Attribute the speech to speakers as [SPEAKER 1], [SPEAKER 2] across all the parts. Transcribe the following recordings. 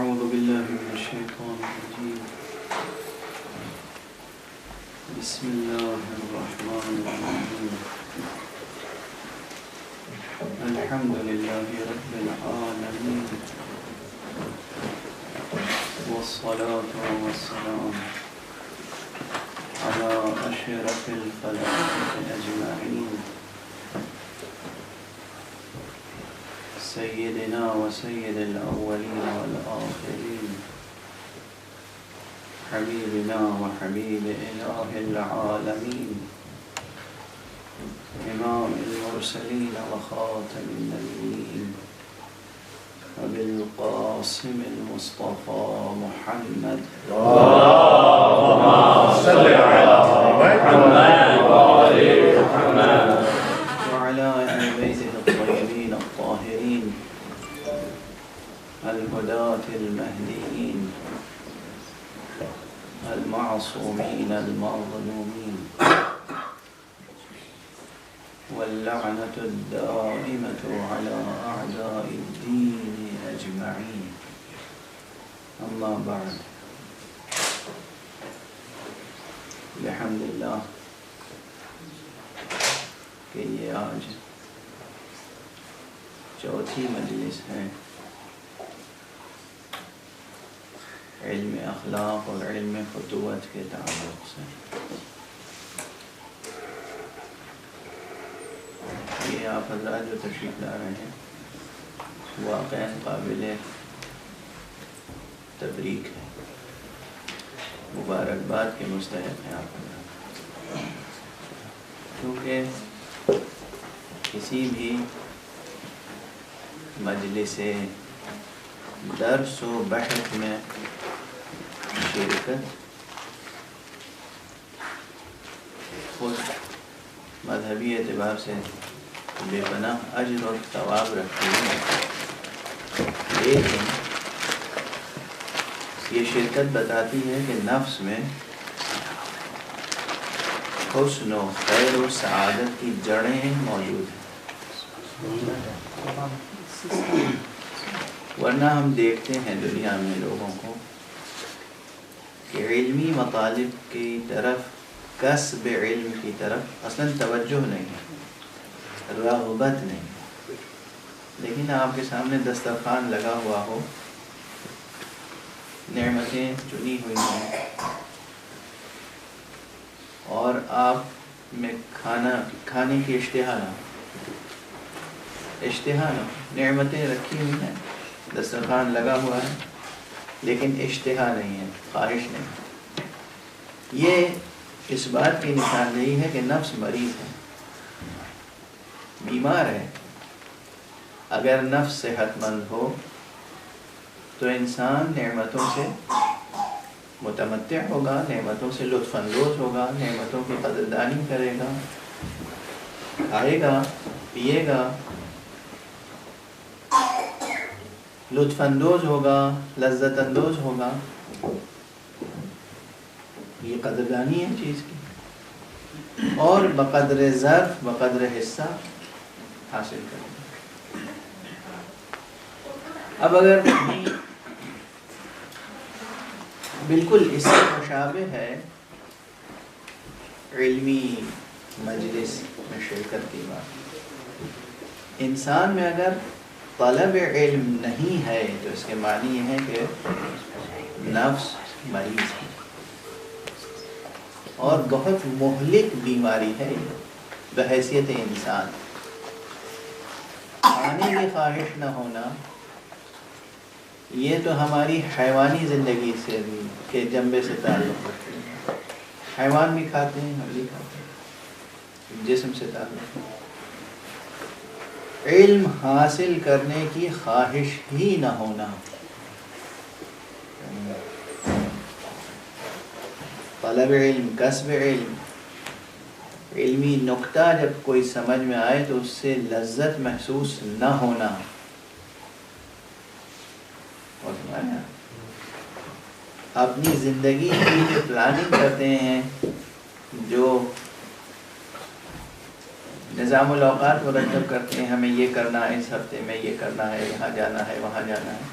[SPEAKER 1] أعوذ بالله من الشيطان الرجيم. بسم الله الرحمن الرحيم. الحمد لله رب العالمين، والصلاة والسلام على أشرف الخلائق أجمعين، سيدنا وسيد الأولين والآخرين، حبيبنا وحبيب إله العالمين، إمام المرسلين وخاتم النبيين، أبي القاسم المصطفى محمد،
[SPEAKER 2] اللهم صل على محمد وآل محمد،
[SPEAKER 1] وعلى أهل بيته الطيبين الطاهرين الهداة المهديين المعصومين المظلومين، واللعنة الدائمة على أعداء الدين أجمعين. أما بعد، بحمد اللہ کہ یہ آج چوتھی مجلس ہے علم اخلاق اور علم فتوت کے تعلق سے. یہ آپ حضرات جو تشریف لا رہے ہیں واقعاً قابل تبریک ہے، مبارکباد کے مستحق ہیں آپ حضرات، کیونکہ کسی بھی مجلس درس و بحث میں شرکت خود مذہبی اعتبار سے بے پناہ اجر اور ثواب رکھتی ہے، لیکن یہ شرکت بتاتی ہے کہ نفس میں حسن و خیر و سعادت کی جڑیں موجود ہیں. ورنہ ہم دیکھتے ہیں دنیا میں لوگوں کو کہ علمی مطالب کی طرف، کسب علم کی طرف اصلاً توجہ نہیں ہے، رغبت نہیں. لیکن آپ کے سامنے دسترخوان لگا ہوا ہو، نعمتیں چنی ہوئی ہیں، اور آپ میں کھانے کی اشتہا نہ، نعمتیں رکھی ہوئی ہیں، دسترخوان لگا ہوا ہے، لیکن اشتہا نہیں ہے، خواہش نہیں. یہ اس بات کی نشاندہی ہے کہ نفس مریض ہے، بیمار ہے. اگر نفس صحت مند ہو تو انسان نعمتوں سے متمتع ہوگا، نعمتوں سے لطف اندوز ہوگا، نعمتوں کی قدردانی کرے گا، کھائے گا، پیے گا، لطف اندوز ہوگا، لذت اندوز ہوگا. یہ قدردانی ہے چیز کی، اور بقدر ظرف بقدر حصہ حاصل کرے گا. اب اگر بالکل اس سے مشابہ ہے علمی مجلس میں شرکت کی بات، انسان میں اگر طلب علم نہیں ہے تو اس کے معنی یہ ہے کہ نفس مریض ہے، اور بہت مہلک بیماری ہے بحیثیت انسان. کھانے کی خواہش نہ ہونا یہ تو ہماری حیوانی زندگی سے کے جنبے سے تعلق رکھتے ہیں. حیوان بھی کھاتے ہیں، ہم بھی کھاتے ہیں، جسم سے تعلق ہے. علم حاصل کرنے کی خواہش ہی نہ ہونا، طلب علم، کسب علم، علمی نکتہ جب کوئی سمجھ میں آئے تو اس سے لذت محسوس نہ ہونا. اپنی زندگی کی جو پلاننگ کرتے ہیں، جو نظام الاوقات مرتب کرتے ہیں، ہمیں یہ کرنا ہے، اس ہفتے میں یہ کرنا ہے، یہاں جانا ہے، وہاں جانا ہے،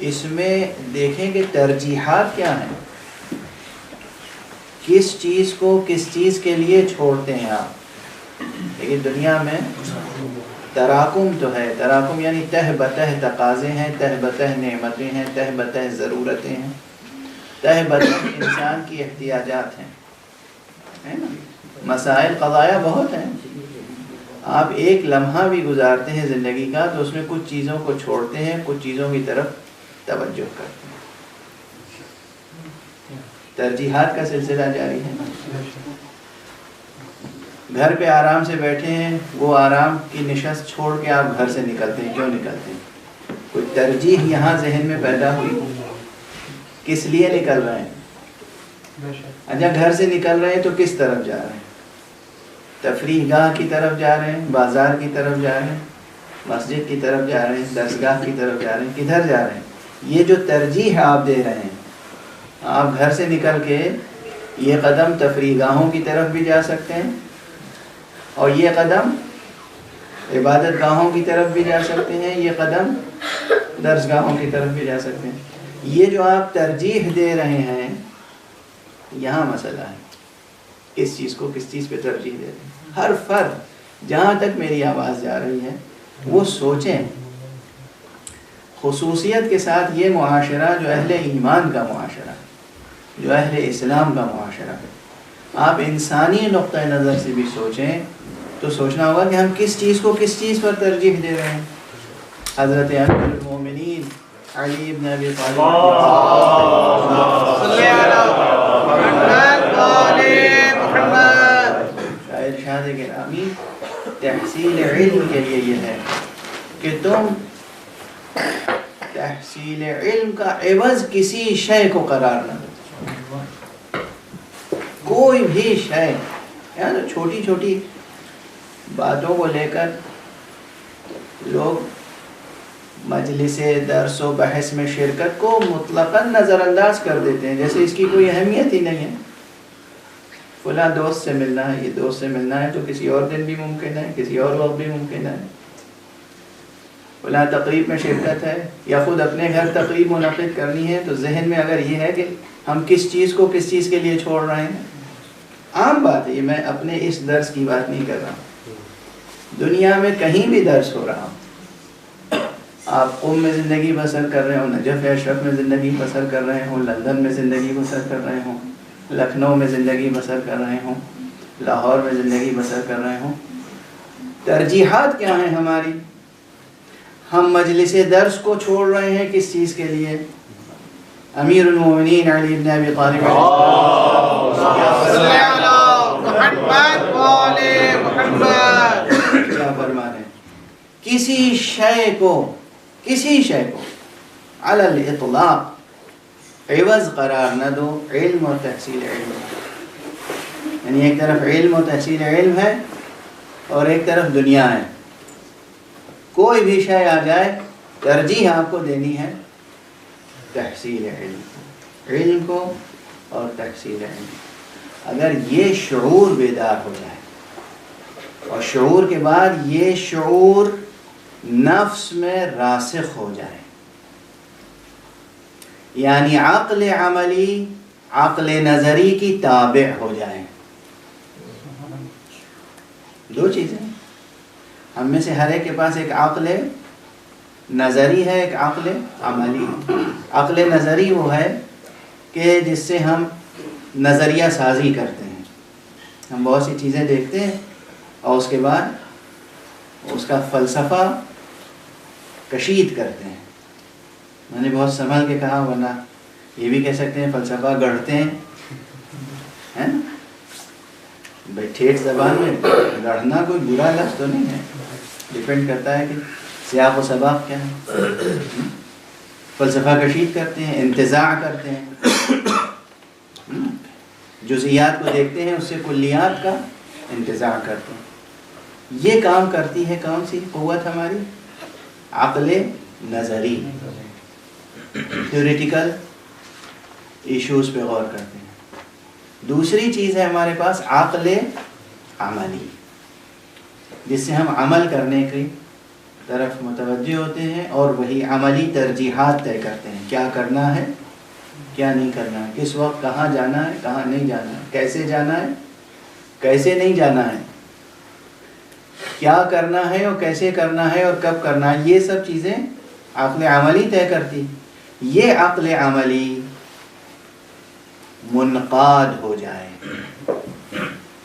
[SPEAKER 1] اس میں دیکھیں کہ ترجیحات کیا ہیں، کس چیز کو کس چیز کے لیے چھوڑتے ہیں آپ. لیکن دنیا میں تراکم تو ہے، تراکم یعنی تہ بتہ تقاضے ہیں، تہ بتہ نعمتیں ہیں، تہ بتہ ضرورتیں ہیں، تہ بتہ انسان کی احتیاجات ہیں، ہے نا. مسائل قضایا بہت ہیں. آپ ایک لمحہ بھی گزارتے ہیں زندگی کا تو اس میں کچھ چیزوں کو چھوڑتے ہیں، کچھ چیزوں کی طرف توجہ کرتے ہیں. ترجیحات کا سلسلہ جاری ہے. گھر پہ آرام سے بیٹھے ہیں، وہ آرام کی نشست چھوڑ کے آپ گھر سے نکلتے ہیں. کیوں نکلتے ہیں؟ کوئی ترجیح یہاں ذہن میں پیدا ہوئی، کس لیے نکل رہے ہیں؟ اچھا گھر سے نکل رہے ہیں تو کس طرف جا رہے ہیں؟ تفریح گاہ کی طرف جا رہے ہیں، بازار کی طرف جا رہے ہیں، مسجد کی طرف جا رہے ہیں، درسگاہ کی طرف جا رہے ہیں، کدھر جا رہے ہیں؟ یہ جو ترجیح آپ دے رہے ہیں، آپ گھر سے نکل کے یہ قدم تفریح گاہوں کی طرف بھی جا سکتے ہیں اور یہ قدم عبادت گاہوں کی طرف بھی جا سکتے ہیں، یہ قدم درسگاہوں کی طرف بھی جا سکتے ہیں. یہ جو آپ ترجیح دے رہے ہیں یہاں مسئلہ ہے، کس چیز کو کس چیز پہ ترجیح دے رہے ہیں. ہر فرد جہاں تک میری آواز جا رہی ہے وہ سوچیں. خصوصیت کے ساتھ یہ معاشرہ جو اہل ایمان کا معاشرہ، جو اہل اسلام کا معاشرہ ہے، آپ انسانی نقطہ نظر سے بھی سوچیں تو سوچنا ہوگا کہ ہم کس چیز کو کس چیز پر ترجیح دے رہے ہیں. حضرت امیر المومنین علی بن ابی طالب ارشاد گرامی تحصیل علم کے لیے یہ ہے کہ تم تحصیل علم کا عوض کسی شے کو قرار نہ دو. کوئی بھی شے، یعنی چھوٹی چھوٹی باتوں کو لے کر لوگ مجلس درس و بحث میں شرکت کو مطلقاً نظر انداز کر دیتے ہیں، جیسے اس کی کوئی اہمیت ہی نہیں ہے. فلاں دوست سے ملنا ہے، یہ دوست سے ملنا ہے تو کسی اور دن بھی ممکن ہے، کسی اور وقت بھی ممکن ہے. فلاں تقریب میں شرکت ہے یا خود اپنے گھر تقریب منعقد کرنی ہے تو ذہن میں اگر یہ ہے کہ ہم کس چیز کو کس چیز کے لیے چھوڑ رہے ہیں، عام بات ہے. یہ میں اپنے اس درس کی بات نہیں کر رہا ہوں، دنیا میں کہیں بھی درس ہو رہا ہوں. آپ قم میں زندگی بسر کر رہے ہوں، نجف اشرف میں زندگی بسر کر رہے ہوں، لندن میں زندگی بسر کر رہے ہوں، لکھنؤ میں زندگی بسر کر رہے ہوں، لاہور میں زندگی بسر کر رہے ہوں، ترجیحات کیا ہیں ہماری؟ ہم مجلس درس کو چھوڑ رہے ہیں کس چیز کے لیے؟ امیر المومنین علی بن ابی طالب کیا فرما رہے ہیں؟ کسی شے کو علی الاطلاق عوض قرار نہ دو علم اور تحصیل علم. یعنی ایک طرف علم اور تحصیل علم ہے اور ایک طرف دنیا ہے. کوئی بھی شے آ جائے ترجیح آپ کو دینی ہے تحصیل علم کو اور تحصیل علم. اگر یہ شعور بیدار ہو جائے اور شعور کے بعد یہ شعور نفس میں راسخ ہو جائے، یعنی عقل عملی عقل نظری کی تابع ہو جائے. دو چیزیں، ہم میں سے ہر ایک کے پاس ایک عقل نظری ہے، ایک عقل عملی ہے. عقل نظری وہ ہے کہ جس سے ہم نظریہ سازی کرتے ہیں. ہم بہت سی چیزیں دیکھتے ہیں اور اس کے بعد اس کا فلسفہ کشید کرتے ہیں. میں نے بہت سنبھل کے کہا، ورنہ یہ بھی کہہ سکتے ہیں فلسفہ گڑھتے ہیں، ہے نا؟ بھائی ٹھیٹ زبان میں گڑھنا کوئی برا لفظ تو نہیں ہے، ڈیپینڈ کرتا ہے کہ سیاق و سباق کیا ہے. فلسفہ کشید کرتے ہیں، انتزاع کرتے ہیں، جزئیات کو دیکھتے ہیں، اس سے کلیات کا انتزاع کرتے ہیں. یہ کام کرتی ہے کون سی قوت ہماری؟ عقل نظری. تھیوریٹیکل ایشوز پہ غور کرتے ہیں. دوسری چیز ہے ہمارے پاس عقل عملی، جس سے ہم عمل کرنے کی طرف متوجہ ہوتے ہیں اور وہی عملی ترجیحات طے کرتے ہیں. کیا کرنا ہے کیا نہیں کرنا ہے، کس وقت کہاں جانا ہے کہاں نہیں جانا ہے، کیسے جانا ہے کیسے نہیں جانا ہے، کیا کرنا ہے اور کیسے کرنا ہے اور کب کرنا ہے، یہ سب چیزیں عقل عملی طے کرتی. یہ عقل عملی منقاد ہو جائے،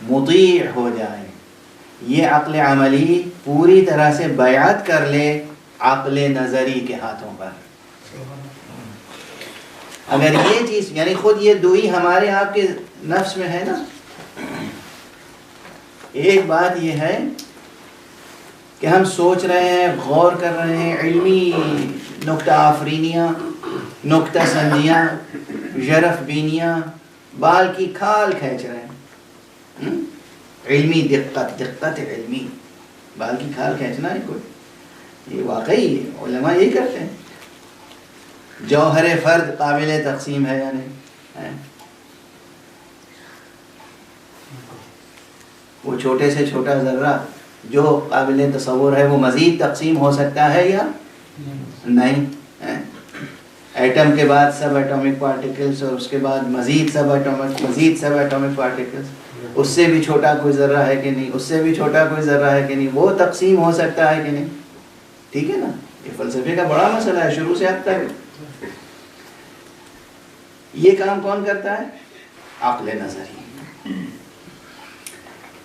[SPEAKER 1] مطیع ہو جائے، یہ عقل عملی پوری طرح سے بیعت کر لے عقل نظری کے ہاتھوں پر. اگر یہ چیز یعنی خود یہ دوئی ہمارے آپ کے نفس میں ہے نا. ایک بات یہ ہے کہ ہم سوچ رہے ہیں، غور کر رہے ہیں، علمی نکتہ آفرینیاں، نکتہ سنجیاں، ژرف بینیاں، بال کی کھال کھینچ رہے ہیں. علمی دقت علمی، بال کی کھال کھینچنا ہے کوئی، یہ واقعی علماء یہی کرتے ہیں. جوہر فرد قابل تقسیم ہے یا نہیں؟ وہ چھوٹے سے چھوٹا ذرہ جو قابل تصور ہے وہ مزید تقسیم ہو سکتا ہے یا نہیں؟ ایٹم کے بعد سب ایٹامک پارٹیکلز اور اس کے بعد مزید سب ایٹامک پارٹیکلز، اس سے بھی چھوٹا کوئی ذرہ ہے کہ نہیں، اس سے بھی چھوٹا کوئی ذرہ ہے کہ نہیں، وہ تقسیم ہو سکتا ہے کہ نہیں؟ ٹھیک ہے نا. یہ فلسفے کا بڑا مسئلہ ہے شروع سے اب تک. یہ کام کون کرتا ہے؟ عقل نظری.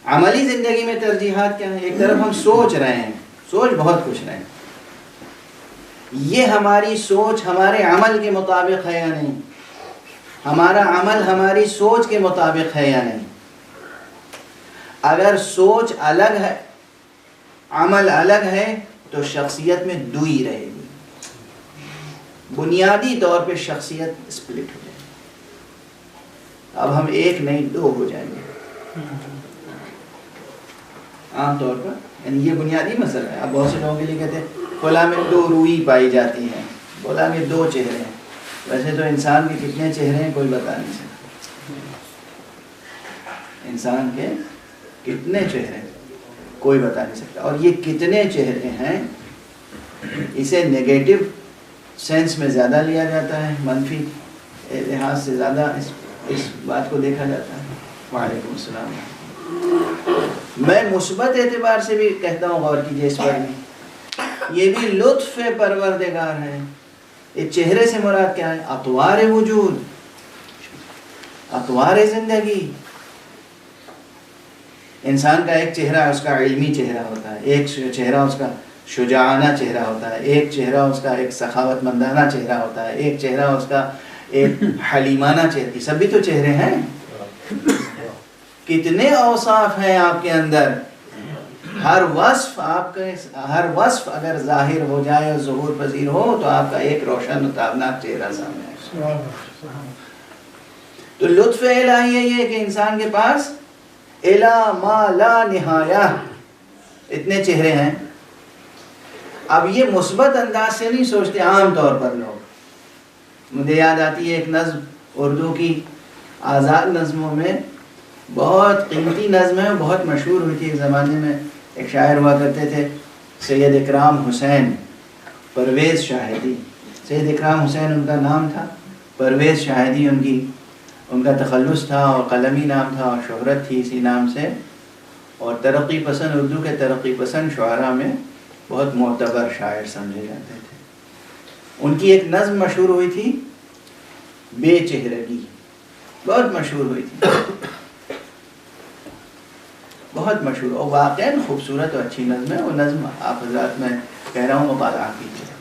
[SPEAKER 1] عملی زندگی میں ترجیحات کیا ہیں؟ ایک طرف ہم سوچ رہے ہیں، سوچ بہت کچھ رہے ہیں، یہ ہماری سوچ ہمارے عمل کے مطابق ہے یا نہیں، ہمارا عمل ہماری سوچ کے مطابق ہے یا نہیں. اگر سوچ الگ ہے عمل الگ ہے تو شخصیت میں دوئی رہے گی، بنیادی طور پہ شخصیت اسپلٹ ہو جائے گی. اب ہم ایک نہیں دو ہو جائیں گے عام طور پر. یعنی یہ بنیادی مسئلہ ہے. اب بہت سے لوگوں کے لیے کہتے ہیں فلاں میں دو روئی پائی جاتی ہے، فلاں میں دو چہرے ہیں. ویسے تو انسان کے کتنے چہرے ہیں کوئی بتا نہیں سکتا. انسان کے کتنے چہرے ہیں کوئی بتا نہیں سکتا. اور یہ کتنے چہرے ہیں اسے نیگیٹو سینس میں زیادہ لیا جاتا ہے، منفی لحاظ سے زیادہ اس بات کو دیکھا جاتا ہے. وعلیکم السلام. میں مثبت اعتبار سے بھی کہتا ہوں، غور کیجیے اس پر بھی، یہ بھی لطف پروردگار ہے. یہ چہرے سے مراد کیا ہے؟ اطوار وجود، اطوار زندگی. انسان کا ایک چہرہ اس کا علمی چہرہ ہوتا ہے، ایک چہرہ اس کا شجاعانہ چہرہ ہوتا ہے، ایک چہرہ اس کا ایک سخاوت مندانہ چہرہ ہوتا ہے، ایک چہرہ اس کا ایک حلیمانہ چہرہ. یہ سب بھی تو چہرے ہیں. کتنے اوصاف ہیں آپ کے اندر. ہر وصف اگر ظاہر ہو جائے اور ظہور پذیر ہو تو آپ کا ایک روشن و تابناک چہرہ سامنے آئے. تو لطف الہی یہ ہے کہ انسان کے پاس الا ما لا نہایہ اتنے چہرے ہیں. اب یہ مثبت انداز سے نہیں سوچتے عام طور پر لوگ. مجھے یاد آتی ہے ایک نظم اردو کی آزاد نظموں میں، بہت قیمتی نظم ہے، بہت مشہور ہوئی تھی ایک زمانے میں. ایک شاعر ہوا کرتے تھے سید اکرام حسین پرویز شاہدی. سید اکرام حسین ان کا نام تھا، پرویز شاہدی ان کا تخلص تھا اور قلمی نام تھا اور شہرت تھی اسی نام سے. اور ترقی پسند، اردو کے ترقی پسند شعراء میں بہت معتبر شاعر سمجھے جاتے تھے. ان کی ایک نظم مشہور ہوئی تھی بے چہرگی، بہت مشہور ہوئی تھی، بہت مشہور اور واقعاً خوبصورت اور اچھی نظم ہے. وہ نظم آپ حضرات میں کہہ رہا ہوں مطالعہ کیجیے.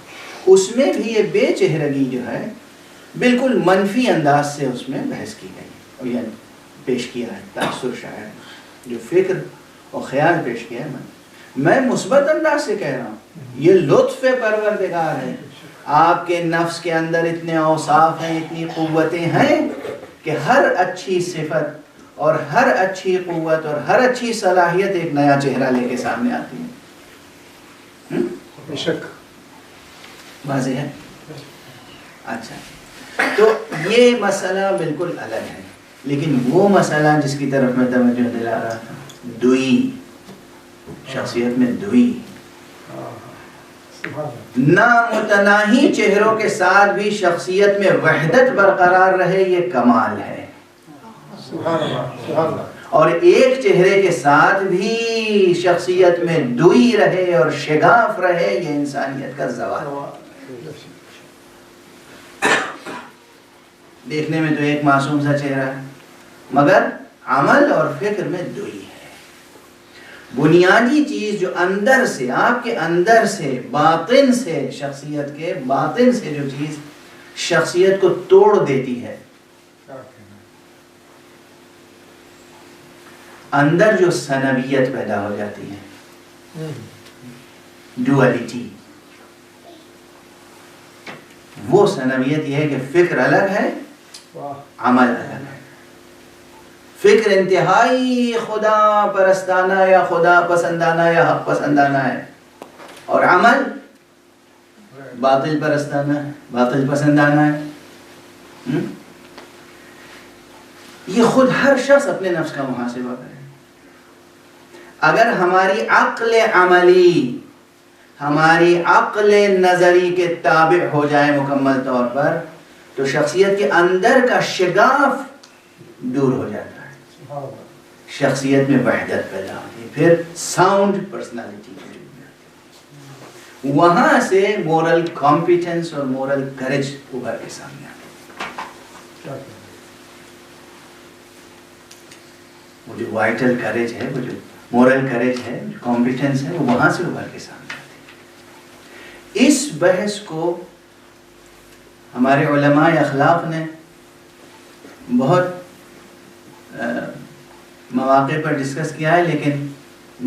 [SPEAKER 1] اس میں بھی یہ بے چہرگی جو ہے بالکل منفی انداز سے اس میں بحث کی گئی اور یعنی پیش کیا ہے. تاثر شاعر جو فکر اور خیال پیش کیا ہے، میں مثبت انداز سے کہہ رہا ہوں. یہ لطف پروردگار ہے. آپ کے نفس کے اندر اتنے اوصاف ہیں، اتنی قوتیں ہیں کہ ہر اچھی صفت اور ہر اچھی قوت اور ہر اچھی صلاحیت ایک نیا چہرہ لے کے سامنے آتی ہے.
[SPEAKER 2] بے شک
[SPEAKER 1] واضح ہے. اچھا، تو یہ مسئلہ بالکل الگ ہے. لیکن وہ مسئلہ جس کی طرف میں توجہ دلا رہا تھا، دوئی، شخصیت میں دوئی، نامتناہی چہروں کے ساتھ بھی شخصیت میں وحدت برقرار رہے، یہ کمال ہے. اور ایک چہرے کے ساتھ بھی شخصیت میں دوئی رہے اور شگاف رہے، یہ انسانیت کا زوال ہے. دیکھنے میں تو ایک معصوم سا چہرہ ہے، مگر عمل اور فکر میں دوئی ہے. بنیادی چیز جو اندر سے، آپ کے اندر سے، باطن سے، شخصیت کے باطن سے جو چیز شخصیت کو توڑ دیتی ہے، اندر جو ثنویت پیدا ہو جاتی ہے، ڈولیٹی، وہ ثنویت یہ ہے کہ فکر الگ ہے، عمل الگ ہے. فکر انتہائی خدا پرستانہ یا خدا پسندانہ یا حق پسندانہ ہے، اور عمل باطل پرستانہ ہے، باطل پسندانہ ہے. یہ خود ہر شخص اپنے نفس کا محاسبہ کرے. اگر ہماری عقل عملی ہماری عقل نظری کے تابع ہو جائے مکمل طور پر، تو شخصیت کے اندر کا شگاف دور ہو جاتا ہے، شخصیت میں وحدت پیدا ہوتی ہے، پھر ساؤنڈ پرسنالٹی وہاں سے مورل کمپیٹنس اور مورل کریج ابھر کے سامنے آتا ہے. وہ جو وائٹل کریج ہے، وہ جو مورل کریج ہے، جو کمپیٹنس ہے، وہ وہاں سے ابھر کے سامنے آتی ہے. اس بحث کو ہمارے علماء اخلاق نے بہت مواقع پر ڈسکس کیا ہے، لیکن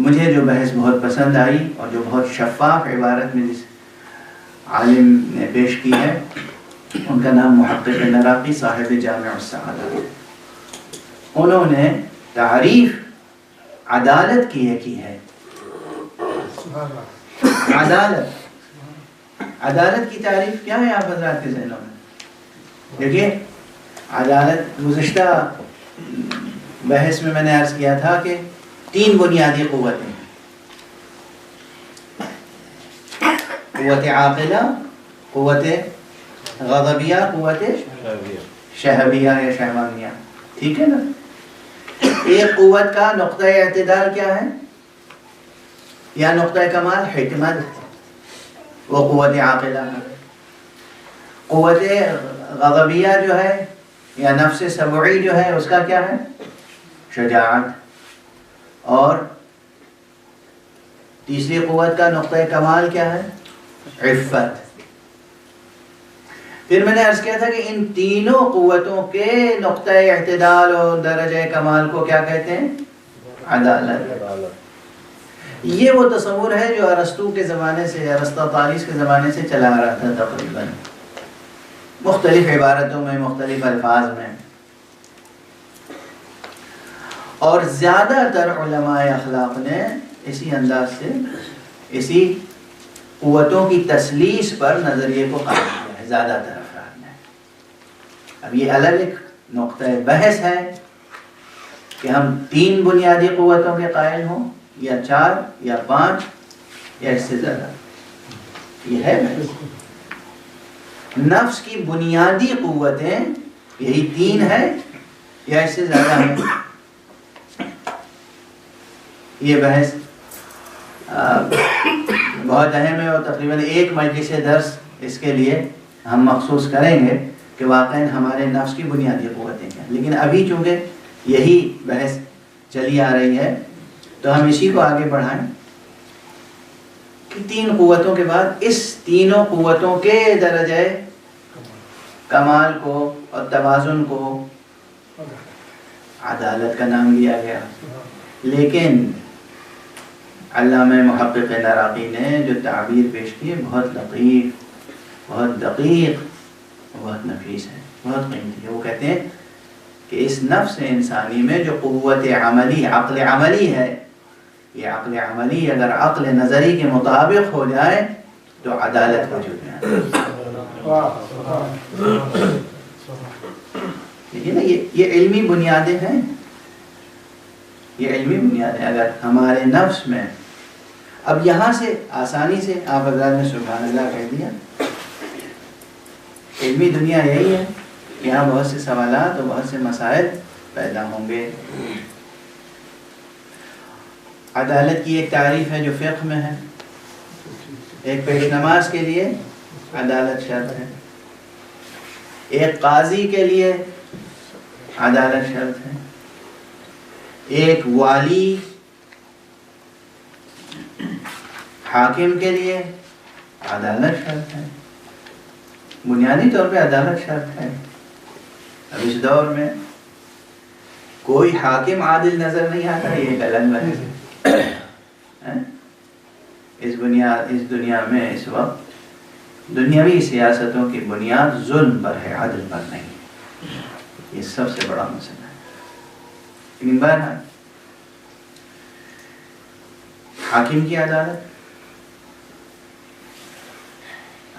[SPEAKER 1] مجھے جو بحث بہت پسند آئی اور جو بہت شفاف عبارت میں جس عالم نے پیش کی ہے، ان کا نام محقق نراقی صاحب جامع السعادہ. انہوں نے تعریف عدالت کی ہے. عدالت کی تعریف کیا ہے آپ حضرات کے ذہنوں میں؟ دیکھیے، عدالت گزشتہ بحث میں نے عرض کیا تھا کہ 3 بنیادی قوتیں ہیں: قوت عاقلہ، قوت غضبیہ، قوت شہبیہ یا شہوانیہ. ٹھیک ہے نا؟ ایک قوت کا نقطہ اعتدال کیا ہے یا نقطہ کمال؟ حکمت، وہ قوت عاقلہ ہے. قوت غضبیہ جو ہے یا نفس سبعی جو ہے، اس کا کیا ہے؟ شجاعت. اور تیسری قوت کا نقطہ کمال کیا ہے؟ عفت. پھر میں نے عرض کیا تھا کہ ان تینوں قوتوں کے نقطہ اعتدال اور درجہ کمال کو کیا کہتے ہیں؟ عدالت. یہ وہ تصور ہے جو ارسطو کے زمانے سے، ارسطاطالیس کے زمانے سے چلا آ رہا تھا، تقریباً مختلف عبارتوں میں، مختلف الفاظ میں. اور زیادہ تر علماء اخلاق نے اسی انداز سے، اسی قوتوں کی تسلیس پر نظریے کو قائم کیا ہے، زیادہ تر افراد نے. اب یہ الگ ایک نقطہ بحث ہے کہ ہم 3 بنیادی قوتوں کے قائل ہوں، یا 4 یا 5 یا اس سے زیادہ. یہ ہے نفس کی بنیادی قوتیں یہی 3 ہیں یا اس سے زیادہ ہیں. یہ بحث بہت اہم ہے، اور تقریباً 1 مجلس درس اس کے لیے ہم مخصوص کریں گے کہ واقعاً ہمارے نفس کی بنیادی قوتیں کیا. لیکن ابھی چونکہ یہی بحث چلی آ رہی ہے تو ہم اسی کو آگے بڑھائیں کہ 3 قوتوں کے بعد اس تینوں قوتوں کے درجہ کمال کو اور توازن کو عدالت کا نام دیا گیا. لیکن علامہ محقق نراقی نے جو تعبیر پیش کی ہے بہت لطیف، بہت دقیق، بہت نفیس ہے، بہت قیمتی ہے. وہ کہتے ہیں کہ اس نفس انسانی میں جو قوت عملی، عقل عملی ہے، یہ عقل عملی اگر عقل نظری کے مطابق ہو جائے تو عدالت وجود میں آتی ہے. دیکھیے نا، یہ علمی بنیادیں ہیں، یہ علمی بنیادیں. اگر ہمارے نفس میں اب یہاں سے آسانی سے آپ حضرات نے سبحان اللہ کہہ دیا. علمی دنیا یہی ہے، یہاں بہت سے سوالات اور بہت سے مسائل پیدا ہوں گے. عدالت کی ایک تعریف ہے جو فقہ میں ہے. ایک پیش نماز کے لیے عدالت شرط ہے، ایک قاضی کے لیے عدالت شرط ہے، ایک والی حاکم کے لیے عدالت شرط ہے. بنیادی طور پہ عدالت شرط ہے. اب اس دور میں کوئی حاکم عادل نظر نہیں آتا، یہ غلط ہے. اس دنیا میں اس وقت دنیاوی سیاستوں کی بنیاد ظلم پر ہے، عدل پر نہیں. یہ سب سے بڑا مسئلہ ہے. لیکن بہرحال حاکم کی عدالت،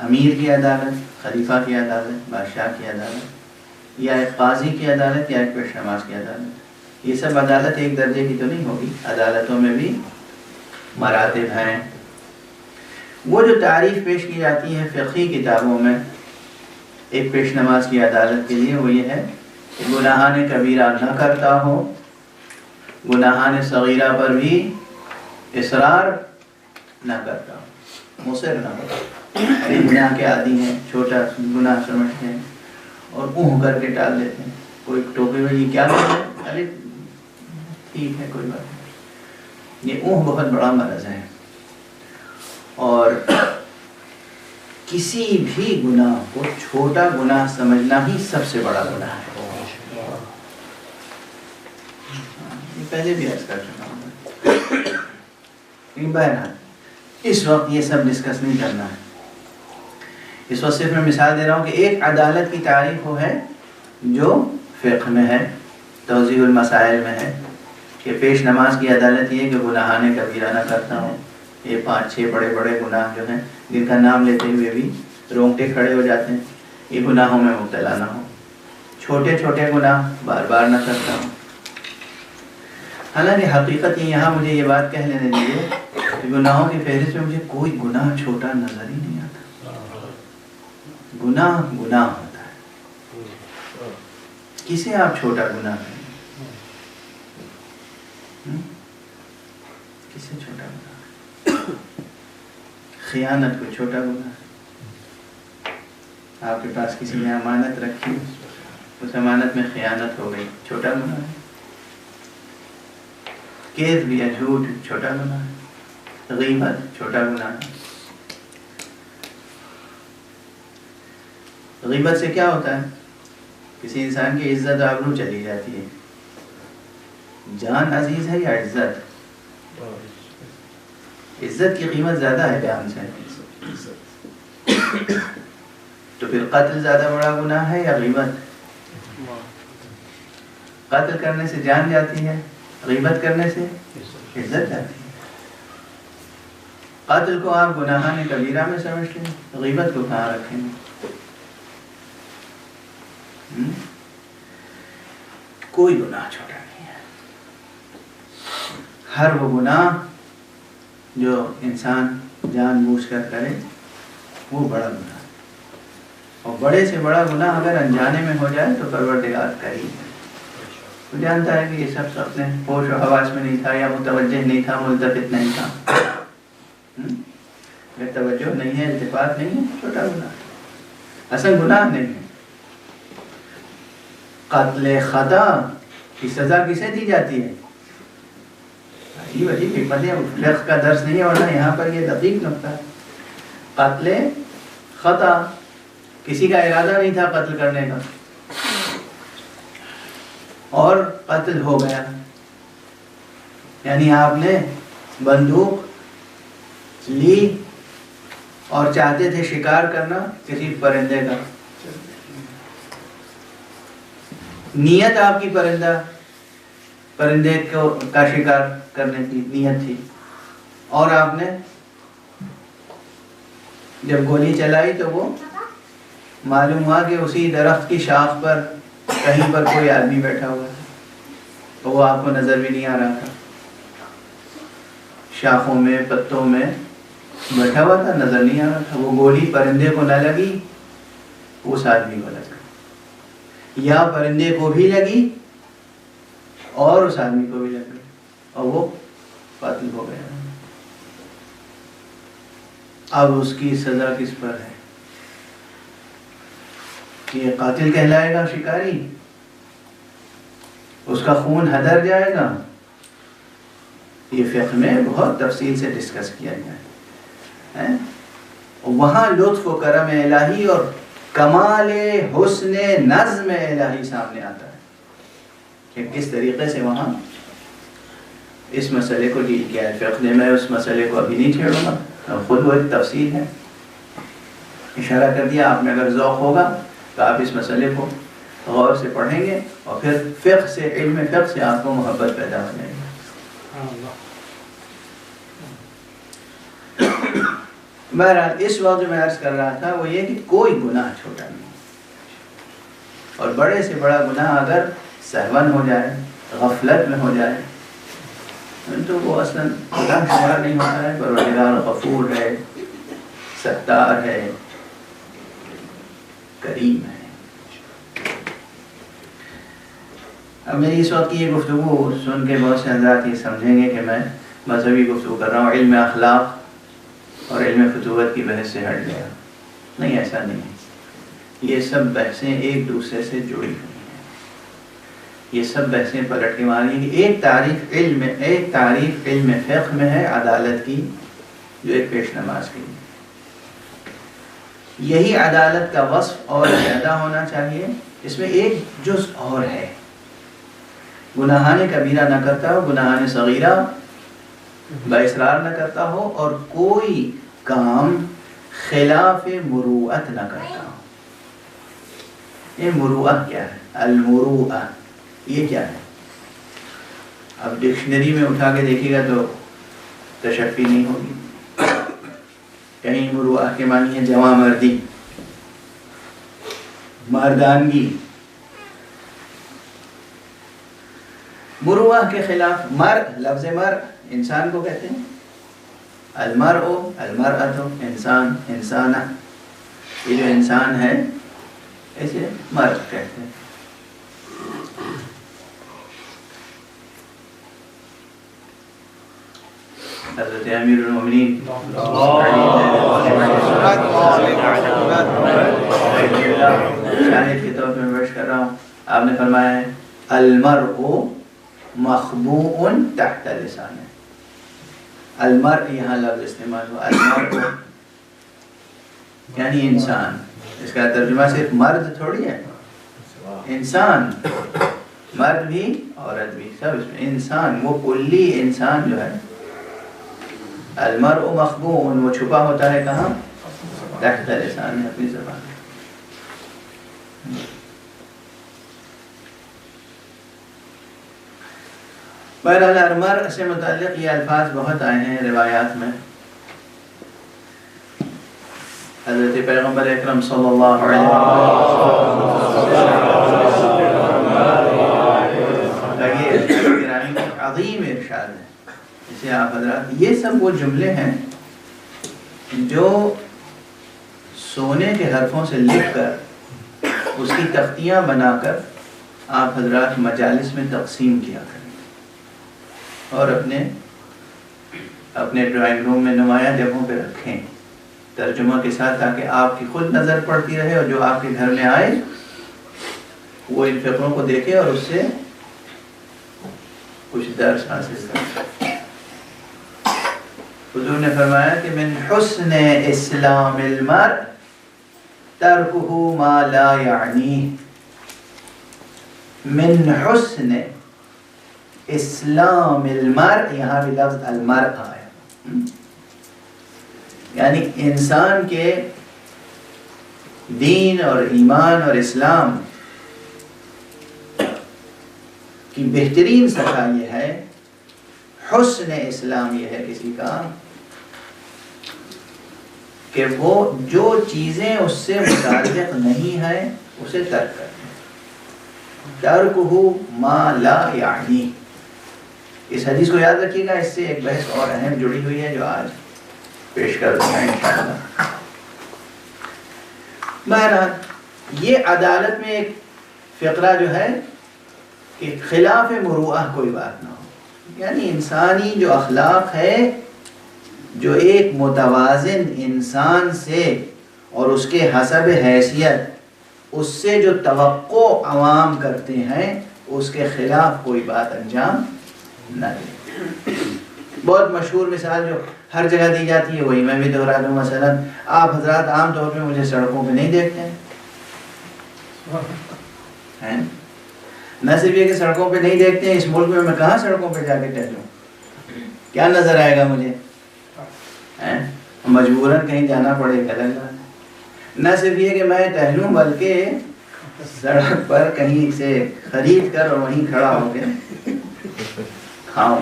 [SPEAKER 1] امیر کی عدالت، خلیفہ کی عدالت، بادشاہ کی عدالت، یا ایک قاضی کی عدالت، یا ایک پیش نماز کی عدالت، یہ سب عدالت ایک درجے کی تو نہیں ہوگی. عدالتوں میں بھی مراتب ہیں. وہ جو تعریف پیش کی جاتی ہے فقہی کتابوں میں ایک پیش نماز کی عدالت کے لیے، وہ یہ ہے کہ گناہان کبیرہ نہ کرتا ہو، گناہان صغیرہ پر بھی اصرار نہ کرتا ہو، مصر نہ ہو. گناہ کے عادی ہیں، چھوٹا گناہ سمجھتے ہیں اور اونہ کر کے ٹال دیتے ہیں. کوئی ٹوپی میں یہ کیا کرتے ہیں، ارے ٹھیک ہے کوئی بات نہیں. یہ اونہ بہت بڑا مرض ہے. اور کسی بھی گناہ کو چھوٹا گناہ سمجھنا ہی سب سے بڑا گناہ ہے. یہ پہلے بھی عرض کر چکا ہوں. لیکن بہرحال اس وقت یہ سب ڈسکس نہیں کرنا ہے. اس وقت صرف میں مثال دے رہا ہوں کہ ایک عدالت کی تعریف وہ ہے جو فقہ میں ہے، توضیح المسائل میں ہے، کہ پیش نماز کی عدالت یہ کہ گناہان کبیرہ نہ کرتا ہوں. یہ 5-6 بڑے بڑے گناہ جو ہیں جن کا نام لیتے ہوئے بھی رونگٹے کھڑے ہو جاتے ہیں، یہ گناہوں میں مبتلا نہ ہوں. چھوٹے چھوٹے گناہ بار بار نہ کرتا ہوں. حالانکہ حقیقت یہاں مجھے یہ بات کہہ لینے دیجیے کہ گناہوں کی فہرست میں مجھے کوئی گناہ چھوٹا نظر ہی نہیں آتا. گناہ گناہ ہوتا ہے. کسے آپ چھوٹا گناہ کہیں؟ کسے چھوٹا گناہ؟ خیانت کوئی چھوٹا گناہ ہے؟ آپ کے پاس کسی نے امانت رکھی، اس امانت میں خیانت ہو گئی، چھوٹا گناہ ہے. کذب یا جھوٹ چھوٹا گناہ ہے. غیبت چھوٹا گناہ ہے. غیبت سے کیا ہوتا ہے؟ کسی انسان کی عزت آبرو چلی جاتی ہے. جان عزیز ہے یا عزت؟ عزت کی قیمت زیادہ ہے جان سے. تو پھر قتل زیادہ بڑا گناہ ہے یا غیبت؟ قتل کرنے سے جان جاتی ہے، غیبت کرنے سے عزت جاتی ہے. قتل کو آپ گناہان کبیرہ میں سمجھتے ہیں، غیبت کو کہاں رکھیں گے؟ کوئی گناہ چھوٹا نہیں ہے. ہر وہ گناہ جو انسان جان بوجھ کر کرے وہ بڑا گناہ ہے. اور بڑے سے بڑا گناہ اگر انجانے میں ہو جائے تو پروردگار کریم ہے. تو جانتا ہے کہ یہ سب اپنے ہوش و حواس میں نہیں تھا، یا متوجہ نہیں تھا، ملتفت نہیں تھا. اگر توجہ نہیں ہے، التفات نہیں ہے، چھوٹا گناہ ہے، اصل گناہ نہیں ہے. قتل خطا کی سزا کسے دی جاتی ہے؟ عجیب عجیب حکمت ہے. فقہ کا درس نہیں ہے ورنہ یہاں پر یہ دقیق نقطہ ہے. قتل خطا، کسی کا ارادہ نہیں تھا قتل کرنے کا اور قتل ہو گیا. یعنی آپ نے بندوق لی اور چاہتے تھے شکار کرنا کسی پرندے کا. نیت آپ کی پرندے کا شکار کرنے کی نیت تھی، اور آپ نے جب گولی چلائی تو وہ معلوم ہوا کہ اسی درخت کی شاخ پر کہیں پر کوئی آدمی بیٹھا ہوا ہے، تو وہ آپ کو نظر بھی نہیں آ رہا تھا. شاخوں میں پتوں میں بیٹھا ہوا تھا، نظر نہیں آ رہا تھا، وہ گولی پرندے کو نہ لگی، اس آدمی کو لگا، یا پرندے کو بھی لگی اور اس آدمی کو بھی لگ گئی اور وہ قاتل ہو گیا۔ اب اس کی سزا کس پر ہے؟ یہ قاتل کہلائے گا شکاری، اس کا خون ہدر جائے گا؟ یہ فقہ میں بہت تفصیل سے ڈسکس کیا گیا ہے۔ وہاں لطف و کرم الہی اور کمال حسن نظم الہی سامنے آتا ہے کہ کس طریقے سے وہاں اس مسئلے کو ڈیل کیا ہے فقہ نے۔ میں اس مسئلے کو ابھی نہیں چھیڑوں گا، خود وہ ایک تفصیل ہے، اشارہ کر دیا۔ آپ میں اگر ذوق ہوگا تو آپ اس مسئلے کو غور سے پڑھیں گے اور پھر فقہ سے، علم فقہ سے آپ کو محبت پیدا ہو جائے گی۔ بہرحال اس وقت جو میں عرض کر رہا تھا وہ یہ کہ کوئی گناہ چھوٹا نہیں، اور بڑے سے بڑا گناہ اگر سہون ہو جائے، غفلت میں ہو جائے تو وہ اصلاً گناہ شمار نہیں ہوتا ہے۔ پروردگار غفور ہے، ستار ہے، کریم ہے۔ اب میری اس وقت کی یہ گفتگو سن کے بہت سے حضرات یہ سمجھیں گے کہ میں مذہبی گفتگو کر رہا ہوں، علم اخلاق اور علم فتوت کی بحث سے ہٹ گیا۔ نہیں، ایسا نہیں ہے۔ یہ سب بحثیں ایک دوسرے سے جڑی ہوئی ہیں، یہ سب بحثیں پلٹ کے ماریں گی۔ ایک تعریف علم فقہ میں ہے عدالت کی، جو ایک پیش نماز کی، یہی عدالت کا وصف اور زیادہ ہونا چاہیے۔ اس میں ایک جز اور ہے، گناہان کبیرہ نہ کرتا ہو، گناہان صغیرہ باصرار نہ کرتا ہو، اور کوئی کام خلاف مروءت نہ کرتا ہو۔ یہ مروءت کیا ہے؟ المروءت یہ کیا ہے؟ اب ڈکشنری میں اٹھا کے دیکھیے گا تو تشفی نہیں ہوگی، کہیں مروءت کے معنی ہے جواں مردی، مردانگی۔ مروءہ کے خلاف لفظ مر انسان کو کہتے ہیں، المرء المرأۃ انسان، انسانہ، یہ جو انسان ہے اسے مرد کہتے ہیں۔ حضرت امیر المومنین شاہد کے طور پر پیش کر رہا ہوں، آپ نے فرمایا ہے المرء مخبوء تحت لسانہ۔ المرء یہاں لفظ استعمال ہوا، المرء یعنی انسان، اس کا ترجمہ صرف مرد تھوڑی ہے، انسان، مرد بھی عورت بھی، سب اس میں انسان، وہ کلی انسان جو ہے۔ المرء مخبوء، وہ چھپا ہوتا ہے کہاں؟ تحت لسان، اپنی زبان۔ بہرحال المرء سے متعلق یہ الفاظ بہت آئے ہیں روایات میں۔ حضرت پیغمبر اکرم صلی اللہ علیہ وسلم کا عظیم ارشاد ہے، اسے آپ حضرات، یہ سب وہ جملے ہیں جو سونے کے حرفوں سے لکھ کر اس کی تختیاں بنا کر آپ حضرات مجالس میں تقسیم کیا کریں اور اپنے ڈرائنگ روم میں نمایاں جگہوں پہ رکھیں ترجمہ کے ساتھ، تاکہ آپ کی خود نظر پڑتی رہے اور جو آپ کے گھر میں آئے وہ ان فقروں کو دیکھے اور اس سے کچھ درس حاصل کرے۔ حضور نے فرمایا کہ من حسن اسلام المرء ترکہ ما لا یعنیہ۔ من حسن اسلام المرء، یہاں بھی لفظ المرء آیا، یعنی انسان کے دین اور ایمان اور اسلام کی بہترین سطح یہ ہے، حسن اسلام یہ ہے کسی کا کہ وہ جو چیزیں اس سے متعلق نہیں ہیں اسے ترک کرے، ترکہ ما لا یعنی، اس حدیث کو یاد رکھیے گا، اس سے ایک بحث اور اہم جڑی ہوئی ہے جو آج پیش کر دوں گا انشاءاللہ۔ بہرحال یہ عدالت میں ایک فقرہ جو ہے کہ خلاف مروءہ کوئی بات نہ ہو، یعنی انسانی جو اخلاق ہے، جو ایک متوازن انسان سے اور اس کے حسب حیثیت اس سے جو توقع عوام کرتے ہیں اس کے خلاف کوئی بات انجام نہ دے۔ بہت مشہور مثال جو ہر جگہ دی جاتی ہے وہی میں بھی دہرا دوں، مثلا آپ حضرات عام طور پہ مجھے سڑکوں پہ نہیں دیکھتے ہیں، نہ صرف یہ کہ سڑکوں پہ نہیں دیکھتے ہیں، اس ملک میں کہاں سڑکوں پہ جا کے ٹہلوں، کیا نظر آئے گا مجھے؟ مجبوراً کہیں جانا پڑے گا۔ نہ صرف یہ کہ میں ٹہلوں بلکہ سڑک پر کہیں سے خرید کر اور وہیں کھڑا ہو کے کھاؤں۔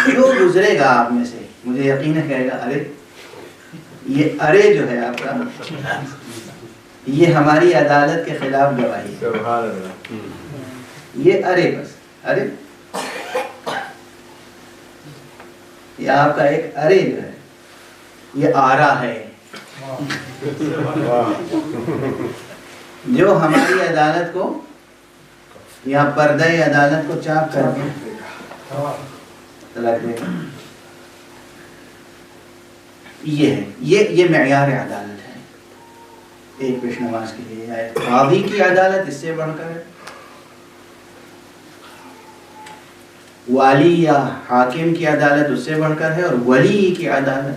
[SPEAKER 1] جو گزرے گا آپ میں سے مجھے یقین ہے کہے گا ارے یہ ارے جو ہے آپ کا یہ ہماری عدالت کے خلاف گواہی ہے، یہ ارے بس ارے یہ آپ کا ایک ارے جو ہے یہ آرا ہے جو ہماری عدالت کو یا پردہ عدالت کو چاک کر کے رکھ دے گا۔ یہ ہے یہ معیار عدالت ہے ایک پیش نماز کے لیے۔ قاضی کی عدالت اس سے بڑھ کر ہے، والی یا حاکم کی عدالت اس سے بڑھ کر ہے، اور ولی کی عدالت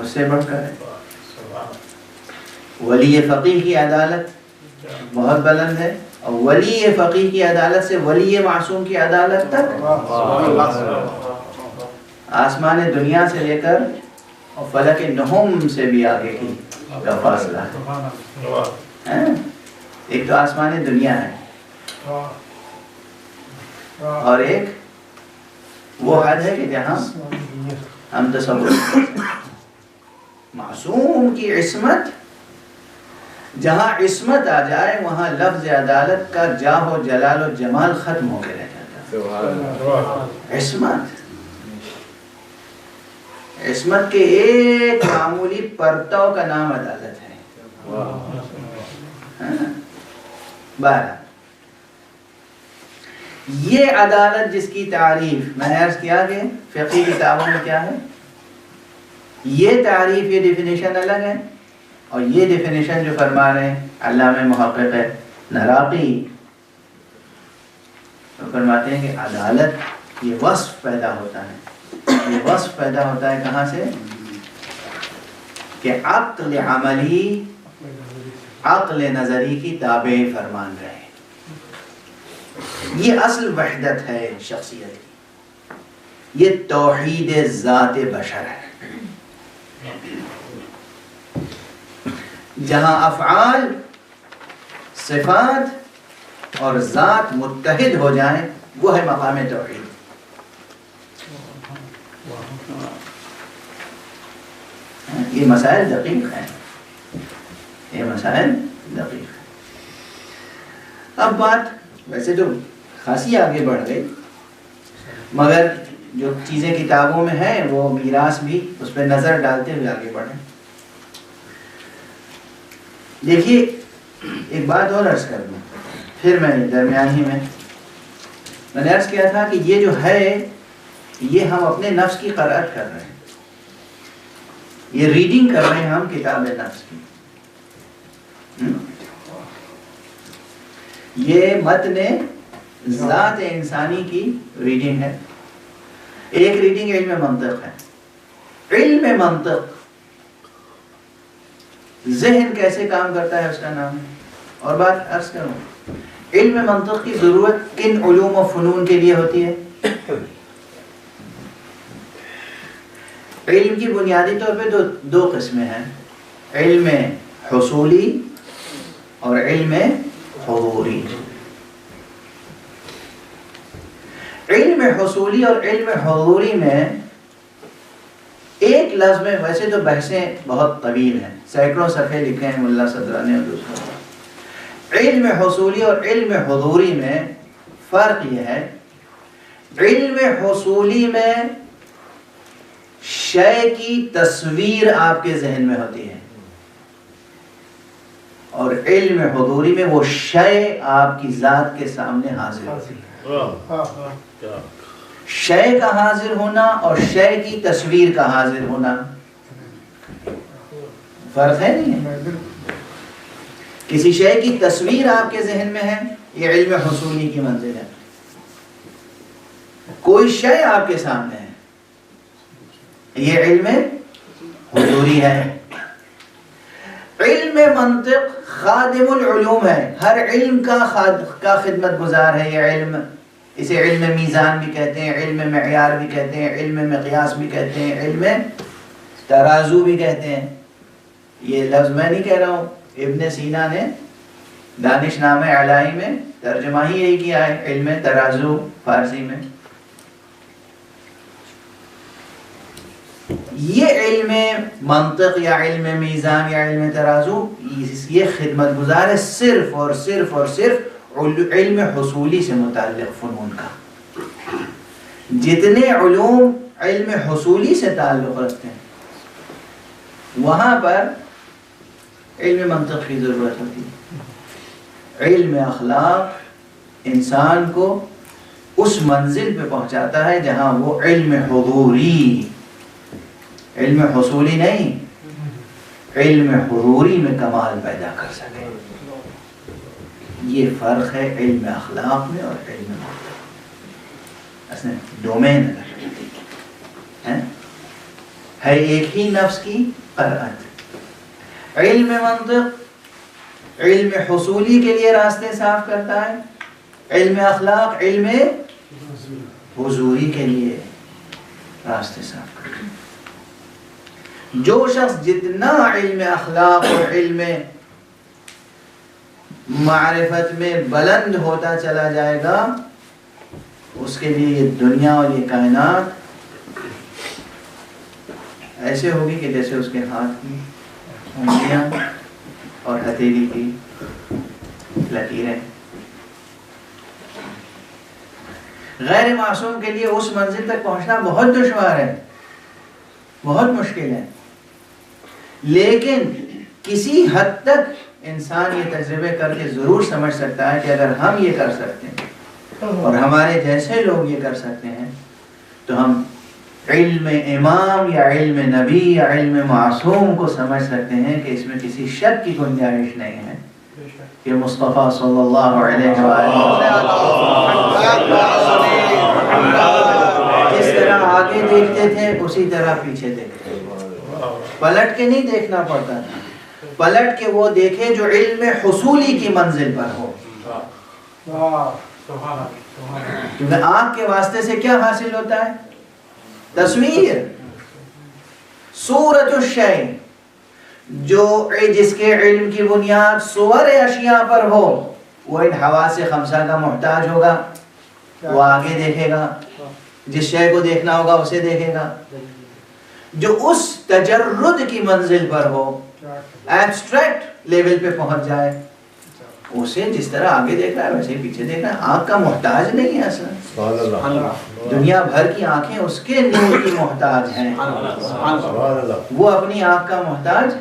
[SPEAKER 1] اس سے بڑھ کر ہے۔ ولی فقیہ کی عدالت بہت بلند ہے، اور ولی فقیہ کی عدالت سے ولی معصوم کی عدالت تک آسمان دنیا سے لے کر اور فلک نہم سے بھی آگے کی کا فاصلہ ہے۔ ایک تو آسمان دنیا ہے اور ایک وہ حد ہے کہ جہاں ہم تصور کرتے ہیں۔ معصوم کی عصمت، جہاں عصمت آ جائے وہاں لفظ عدالت کا جاہ و جلال و جمال ختم ہو کے رہ جاتا ہے۔ عصمت کے ایک معمولی پرتو کا نام عدالت ہے۔ بارہ یہ عدالت جس کی تعریف میں نے عرض کیا کہ فقہی کتابوں میں کیا ہے، یہ تعریف یہ ڈیفینیشن الگ ہے، اور یہ ڈیفینیشن جو فرما رہے ہیں علامہ محقق نراقی وہ فرماتے ہیں کہ عدالت یہ وصف پیدا ہوتا ہے، یہ وصف پیدا ہوتا ہے کہاں سے؟ کہ عقل عملی عقل نظری کی تابع فرمان رہے۔ یہ اصل وحدت ہے شخصیت کی، یہ توحید ذات بشر ہے۔ جہاں افعال، صفات اور ذات متحد ہو جائیں وہ ہے مقام توحید۔ یہ مسائل دقیق ہیں، یہ مسائل دقیق ہیں۔ اب بات ویسے تو خاصی آگے بڑھ گئی، مگر جو چیزیں کتابوں میں ہیں وہ میراث بھی اس پہ نظر ڈالتے ہوئے آگے بڑھیں۔ دیکھیے ایک بات اور عرض کر دوں، پھر میں درمیان ہی میں نے عرض کیا تھا کہ یہ جو ہے یہ ہم اپنے نفس کی قرأت کر رہے ہیں، یہ ریڈنگ کر رہے ہیں ہم کتاب نفس کی۔ یہ متن ذات انسانی کی ریڈنگ ہے۔ ایک ریڈنگ علم منطق ہے۔ علم منطق ذہن کیسے کام کرتا ہے اس کا نام ہے۔ اور بات عرض کروں، علم منطق کی ضرورت کن علوم و فنون کے لیے ہوتی ہے؟ علم کی بنیادی طور پہ دو قسمیں ہیں، علم حصولی اور علم حضوری۔ علم حصولی اور علم حضوری میں ایک لفظ میں ویسے تو بحثیں بہت طویل ہیں، سینکڑوں صفحے لکھے ہیں ملا صدرہ نے اور دوسروں۔ علم حصولی اور علم حضوری میں فرق یہ ہے علم حصولی میں شے کی تصویر آپ کے ذہن میں ہوتی ہے، اور علم حضوری میں وہ شے آپ کی ذات کے سامنے حاضر ہوتی ہے۔ شے کا حاضر ہونا اور شے کی تصویر کا حاضر ہونا فرق ہے نہیں ہے؟ کسی شے کی تصویر آپ کے ذہن میں ہے، یہ علم حصولی کی منزل ہے۔ کوئی شے آپ کے سامنے ہے، یہ علم حضوری ہے۔ علم منطق خادم العلوم ہے، ہر علم کا خدمت گزار ہے یہ علم۔ اسے علم میزان بھی کہتے ہیں، علم معیار بھی کہتے ہیں، علم مقیاس بھی کہتے ہیں، علم ترازو بھی کہتے ہیں۔ یہ لفظ میں نہیں کہہ رہا ہوں، ابن سینا نے دانش نامہ علائی میں ترجمہ ہی یہی کیا ہے، علم ترازو فارسی میں۔ یہ علم منطق یا علم میزان یا علم ترازو یہ خدمت گزار ہے صرف اور صرف اور صرف علم حصولی سے متعلق فنون کا۔ جتنے علوم علم حصولی سے تعلق رکھتے ہیں وہاں پر علم منطق کی ضرورت ہوتی ہے۔ علم اخلاق انسان کو اس منزل پہ پہنچاتا ہے جہاں وہ علم حضوری، علم حصولی نہیں، علم حضوری میں کمال پیدا کر سکے۔ یہ فرق ہے علم اخلاق میں اور علم منطق۔ اصل ڈومین ہے ایک ہی نفس کی قرأت۔ علم منطق علم حصولی کے لیے راستے صاف کرتا ہے، علم اخلاق علم حضوری کے لیے راستے صاف کرتا ہے۔ جو شخص جتنا علم اخلاق اور علم معرفت میں بلند ہوتا چلا جائے گا، اس کے لیے یہ دنیا اور یہ کائنات ایسے ہوگی کہ جیسے اس کے ہاتھ کی انگلیاں اور ہتھیلی کی لکیریں۔ غیر معصوم کے لیے اس منزل تک پہنچنا بہت دشوار ہے، بہت مشکل ہے، لیکن کسی حد تک انسان یہ تجربے کر کے ضرور سمجھ سکتا ہے کہ اگر ہم یہ کر سکتے ہیں اور ہمارے جیسے لوگ یہ کر سکتے ہیں تو ہم علم امام یا علم نبی یا علم معصوم کو سمجھ سکتے ہیں کہ اس میں کسی شک کی گنجائش نہیں ہے کہ مصطفیٰ صلی اللہ علیہ وسلم جس طرح آگے دیکھتے تھے اسی طرح پیچھے دیکھتے تھے، پلٹ کے نہیں دیکھنا پڑتا تھا، پلٹ کے وہ دیکھے جو علم حصولی کی منزل پر ہو۔ کیونکہ آنکھ کے واسطے سے کیا حاصل ہوتا ہے؟ تصویر، صورت الشیء، جو جس کے علم کی بنیاد صور اشیاء پر ہو وہ ان حواس خمسہ کا محتاج ہوگا، وہ آگے دیکھے گا، جس شے کو دیکھنا ہوگا اسے دیکھے گا۔ جو اس تجرد کی منزل پر ہو، ایبسٹریکٹ لیول پہ پہنچ جائے، اسے جس طرح آگے دیکھ رہا ہے ویسے ہی پیچھے دیکھ رہا ہے، آنکھ کا محتاج نہیں ہے اصلا۔ دنیا بھر کی آنکھیں اس کے نور کی محتاج ہیں، وہ اپنی آنکھ کا محتاج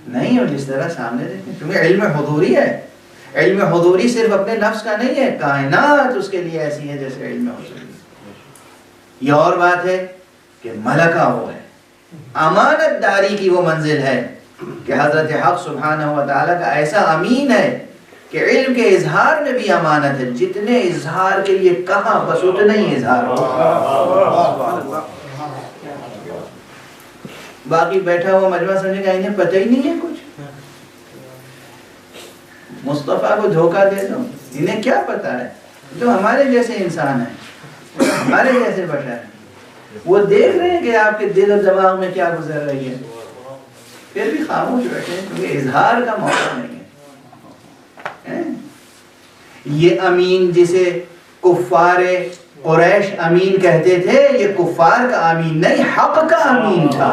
[SPEAKER 1] نہیں ہے جس طرح سامنے دیکھتے ہیں، کیونکہ علم حضوری ہے۔ علم حضوری صرف اپنے نفس کا نہیں ہے، کائنات اس کے لیے ایسی ہے جیسے علم حضوری۔ یہ اور بات ہے کہ ملکہ وہ ہے، امانت داری کی وہ منزل ہے کہ حضرت حق سبحانہ و تعالیٰ کا ایسا امین ہے کہ علم کے اظہار میں بھی امانت ہے، جتنے اظہار کے لیے کہا بس اتنا ہی اظہار ہو۔ باقی بیٹھا ہوا مجمع سمجھے گا انہیں پتہ ہی نہیں ہے کچھ، مصطفیٰ کو دھوکہ دے دو، انہیں کیا پتا ہے؟ جو ہمارے جیسے انسان ہیں، ہمارے جیسے بشر ہیں، وہ دیکھ رہے ہیں کہ آپ کے دل اور دماغ میں کیا گزر رہی ہے، پھر بھی خاموش بیٹھے ہیں کیونکہ اظہار کا موقع نہیں ہے۔ یہ امین جسے کفار قریش امین کہتے تھے، یہ کفار کا امین نہیں، حق کا امین تھا۔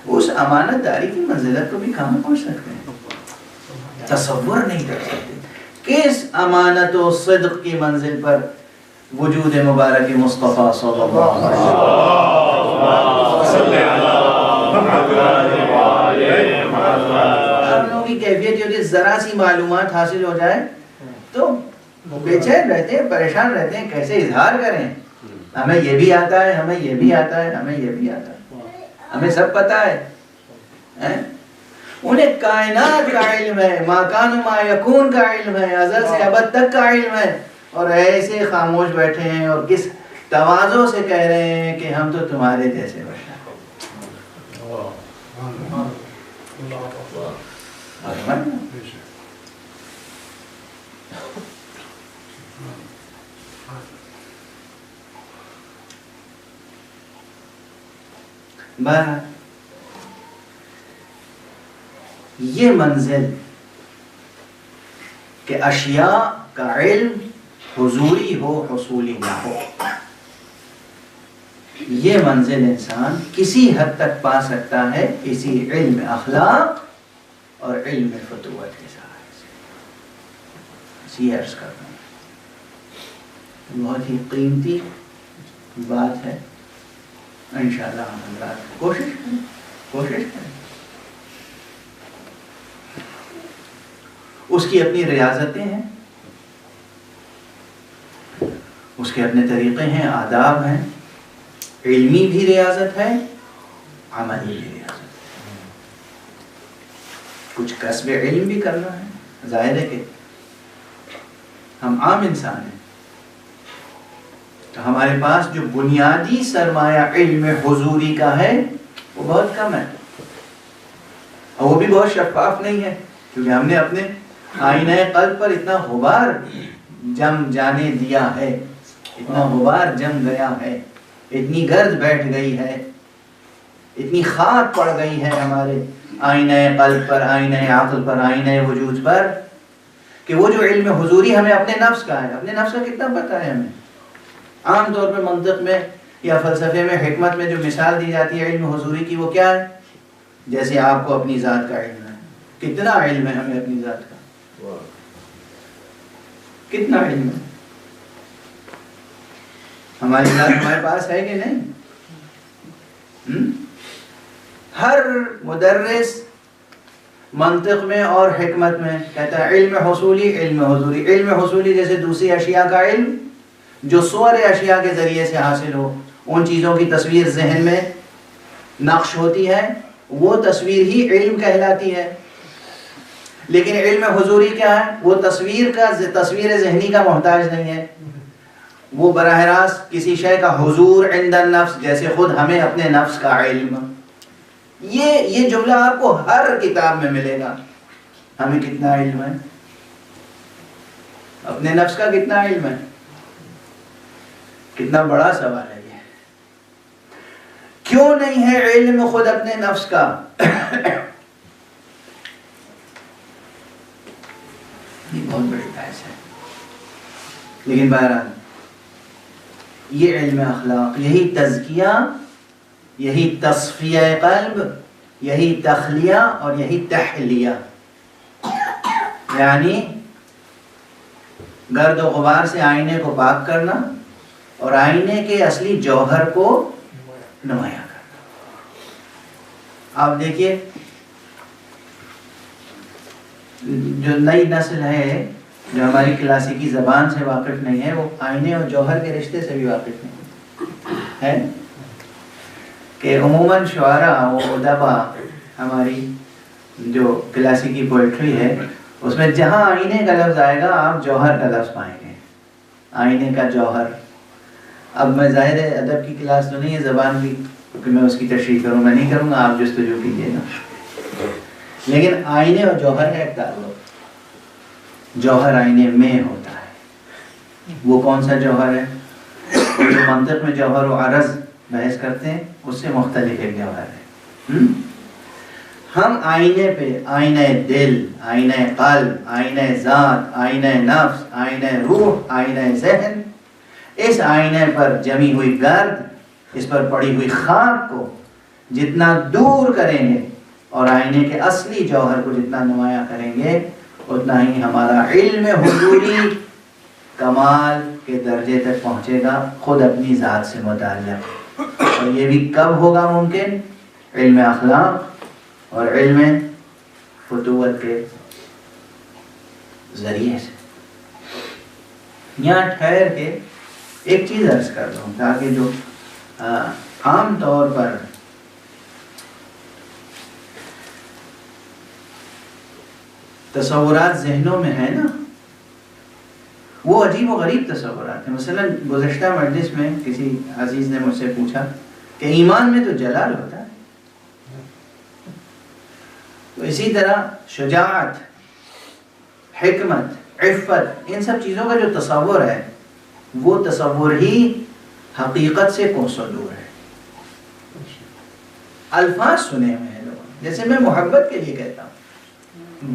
[SPEAKER 1] اس امانت داری کی منزلت کو بھی کہاں پہنچ سکتے ہیں، تصور نہیں کر سکتے۔ کس امانت و صدق کی منزل پر وجود مبارک مصطفیٰ صلی اللہ علیہ وسلم. ہم لوگوں کی کیفیت یہ ہوتی ہے ذرا سی معلومات حاصل ہو جائے تو بے چین رہتے ہیں، پریشان رہتے ہیں، کیسے اظہار کریں. ہمیں یہ بھی آتا ہے، ہمیں یہ بھی آتا ہے، ہمیں یہ بھی آتا ہے، ہمیں سب پتا ہے. انہیں کائنات کا علم ہے، ما کان و ما یکون کا علم ہے، ازل سے ابد تک کا علم ہے، اور ایسے خاموش بیٹھے ہیں اور کس تواضع سے کہہ رہے ہیں کہ ہم تو تمہارے جیسے بشر ہیں. بہرحال یہ منزل کہ اشیاء کا علم حضوری ہو حصولی نہ ہو، یہ منزل انسان کسی حد تک پا سکتا ہے اسی علم اخلاق اور علم فتوت کے سہارے سے. اسی عرض کرتا ہوں، بہت ہی قیمتی بات ہے. انشاءاللہ ہم حضرات کوشش کریں. اس کی اپنی ریاضتیں ہیں، اس کے اپنے طریقے ہیں، آداب ہیں. علمی بھی ریاضت ہے، عملی بھی ریاضت ہے. کچھ کسب علم بھی کرنا ہے. ظاہر ہے کہ ہم عام انسان ہیں تو ہمارے پاس جو بنیادی سرمایہ علم حضوری کا ہے وہ بہت کم ہے، اور وہ بھی بہت شفاف نہیں ہے، کیونکہ ہم نے اپنے آئینہ قلب پر اتنا غبار جم جانے دیا ہے، اتنا غبار جم گیا ہے، اتنی گرد بیٹھ گئی ہے، اتنی خاک پڑ گئی ہے ہمارے آئینہ قلب پر، آئینہ عقل پر، آئینہ وجود پر، کہ وہ جو علم حضوری ہمیں اپنے نفس کا ہے. اپنے نفس کا کتنا پتہ ہے ہمیں؟ عام طور پہ منطق میں یا فلسفے میں حکمت میں جو مثال دی جاتی ہے علم حضوری کی وہ کیا ہے؟ جیسے آپ کو اپنی ذات کا علم ہے. کتنا علم ہے ہمیں اپنی ذات کا؟ کتنا علم ہے ہماری ذات ہمارے پاس ہے کہ نہیں؟ ہر مدرس منطق میں اور حکمت میں کہتا ہے علم حصولی، علم حضوری. علم حصولی جیسے دوسری اشیاء کا علم جو صور اشیاء کے ذریعے سے حاصل ہو، ان چیزوں کی تصویر ذہن میں نقش ہوتی ہے، وہ تصویر ہی علم کہلاتی ہے. لیکن علم حضوری کیا ہے؟ وہ تصویر ذہنی کا محتاج نہیں ہے، وہ براہ راست کسی شے کا حضور عند النفس، جیسے خود ہمیں اپنے نفس کا علم. یہ جملہ آپ کو ہر کتاب میں ملے گا. ہمیں کتنا علم ہے؟ اپنے نفس کا کتنا علم ہے؟ کتنا بڑا سوال ہے یہ. کیوں نہیں ہے علم خود اپنے نفس کا؟ یہ بہت بڑی بحث ہے. لیکن بہرحال یہ علم اخلاق، یہی تزکیہ، یہی تصفیہ قلب، یہی تخلیہ اور یہی تحلیہ، یعنی گرد و غبار سے آئینے کو پاک کرنا اور آئینے کے اصلی جوہر کو نمایاں کرنا. آپ دیکھیے جو نئی نسل ہے جو ہماری کلاسیکی زبان سے واقف نہیں ہے، وہ آئینے اور جوہر کے رشتے سے بھی واقف نہیں ہے. کہ عموماً شعراء و ادبا ہماری جو کلاسیکی پوئٹری ہے اس میں جہاں آئینے کا لفظ آئے گا آپ جوہر کا لفظ پائیں گے. آئینے کا جوہر. اب میں ظاہر ہے ادب کی کلاس تو نہیں ہے زبان کی کہ میں اس کی تشریح کروں، میں نہیں کروں گا، آپ جستجو کیجیے گا. لیکن آئینے اور جوہر ہے ایک تعلق. جوہر آئینے میں ہوتا ہے. وہ کون سا جوہر ہے؟ وہ جو منطق میں جوہر و عرض بحث کرتے ہیں اس سے مختلف ایک جوہر ہے. ہم آئینے پہ آئینہ دل، آئینہ قلب، آئینہ ذات، آئینہ نفس، آئینہ روح، آئینہ ذہن، اس آئینے پر جمی ہوئی گرد، اس پر پڑی ہوئی خاک کو جتنا دور کریں گے اور آئینے کے اصلی جوہر کو جتنا نمایاں کریں گے اتنا ہی ہمارا علم حضوری کمال کے درجے تک پہنچے گا، خود اپنی ذات سے متعلق. اور یہ بھی کب ہوگا ممکن؟ علم اخلاق اور علم فتوت کے ذریعے سے. یہاں ٹھہر کے ایک چیز عرض کر دوں تاکہ جو عام طور پر تصورات ذہنوں میں ہے نا، وہ عجیب و غریب تصورات ہیں. مثلا گزشتہ مجلس میں کسی عزیز نے مجھ سے پوچھا کہ ایمان میں تو جلال ہوتا ہے، تو اسی طرح شجاعت، حکمت، عفت، ان سب چیزوں کا جو تصور ہے وہ تصور ہی حقیقت سے کوسوں دور ہے. الفاظ سنے ہوئے ہیں لوگ، جیسے میں محبت کے لیے کہتا ہوں،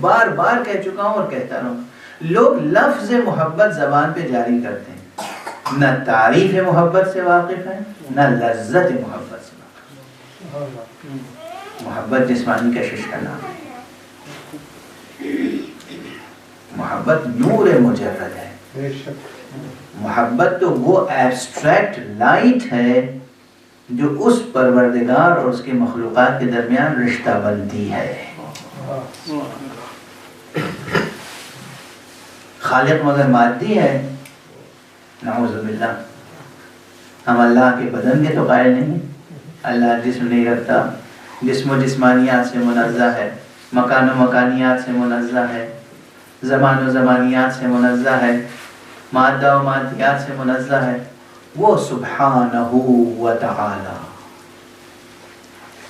[SPEAKER 1] بار بار کہہ چکا ہوں اور کہتا رہوں، لوگ لفظ محبت زبان پہ جاری کرتے ہیں، نہ تعریف محبت سے واقف ہیں نہ لذت محبت سے واقف ہیں. محبت جسمانی کشش کا نام ہے. محبت نور مجرد ہے. محبت تو وہ ایبسٹریکٹ لائٹ ہے جو اس پروردگار اور اس کے مخلوقات کے درمیان رشتہ بندی ہے. خالق مگر مادی ہے، نعوذ باللہ. ہم اللہ کے بدن کے تو قائل نہیں. اللہ جسم نہیں رکھتا، جسم و جسمانیات سے منزہ ہے، مکان و مکانیات سے منزہ ہے، زمان و زمانیات سے منزہ ہے، مادہ و مادیات سے منزہ ہے. وہ سبحانہ و تعالی،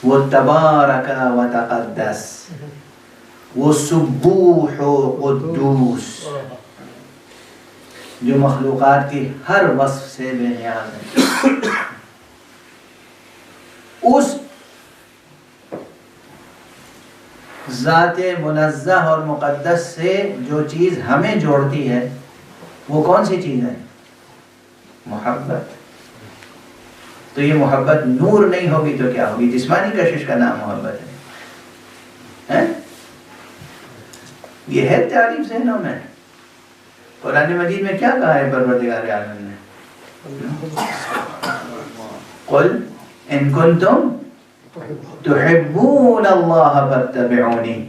[SPEAKER 1] وہ تبارک و تقدس، وہ سبوح و قدوس، جو مخلوقات کی ہر وصف سے بے نیاز ہے. اس ذات منزہ اور مقدس سے جو چیز ہمیں جوڑتی ہے وہ کون سی چیز ہے؟ محبت. تو یہ محبت نور نہیں ہوگی تو کیا ہوگی؟ جسمانی کشش کا نام محبت ہے. یہ ہے تعریف ذہنوں میں. قرآن مجید میں کیا کہا ہے پروردگار عالم نے؟ قل ان کنتم تحبون اللہ فاتبعونی.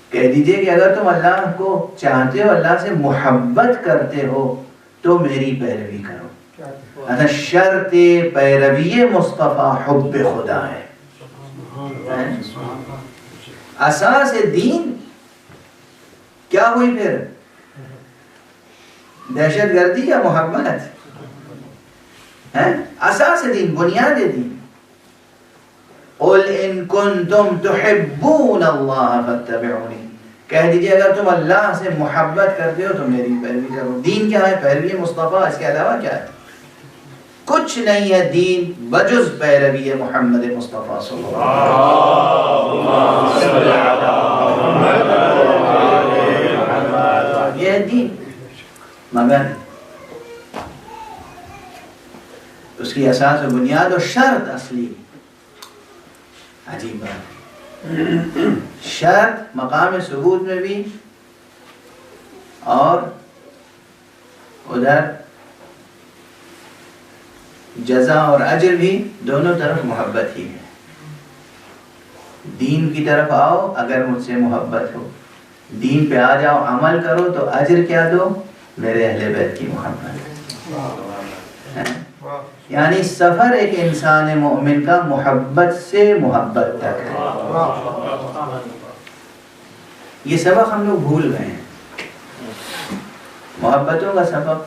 [SPEAKER 1] کہہ دیجئے کہ اگر تم اللہ کو چاہتے ہو، اللہ سے محبت کرتے ہو تو میری پیروی کرو. اچھا، شرط پیروی مصطفیٰ حب خدا ہے. اساس دین کیا ہوئی پھر؟ دہشت گردی یا محبت ہے؟ اساس دین، بنیاد دین. قل ان کنتم تحبون اللہ فاتبعونی. کہہ دیجئے اگر تم اللہ سے محبت کرتے ہو تو میری پیروی کرو. دین کیا ہے؟ پیروی مصطفیٰ. اس کے علاوہ کیا ہے؟ کچھ نہیں ہے دین بجز پیروی محمد مصطفیٰ صلی اللہ علیہ وسلم. یہ ہے دین. مگر اس کی اساس و بنیاد اور شرط اصلی عجیب بات ہے. شرط مقام ثبوت میں بھی اور ادھر جزا اور اجر بھی، دونوں طرف محبت ہی ہے. دین کی طرف آؤ اگر مجھ سے محبت ہو، دین پہ آ جاؤ عمل کرو تو اجر کیا دو؟ میرے اہل بیت کی محبت. یعنی سفر ایک انسان مومن کا محبت سے محبت تک ہے. یہ سبق ہم لوگ بھول گئے ہیں، محبتوں کا سبق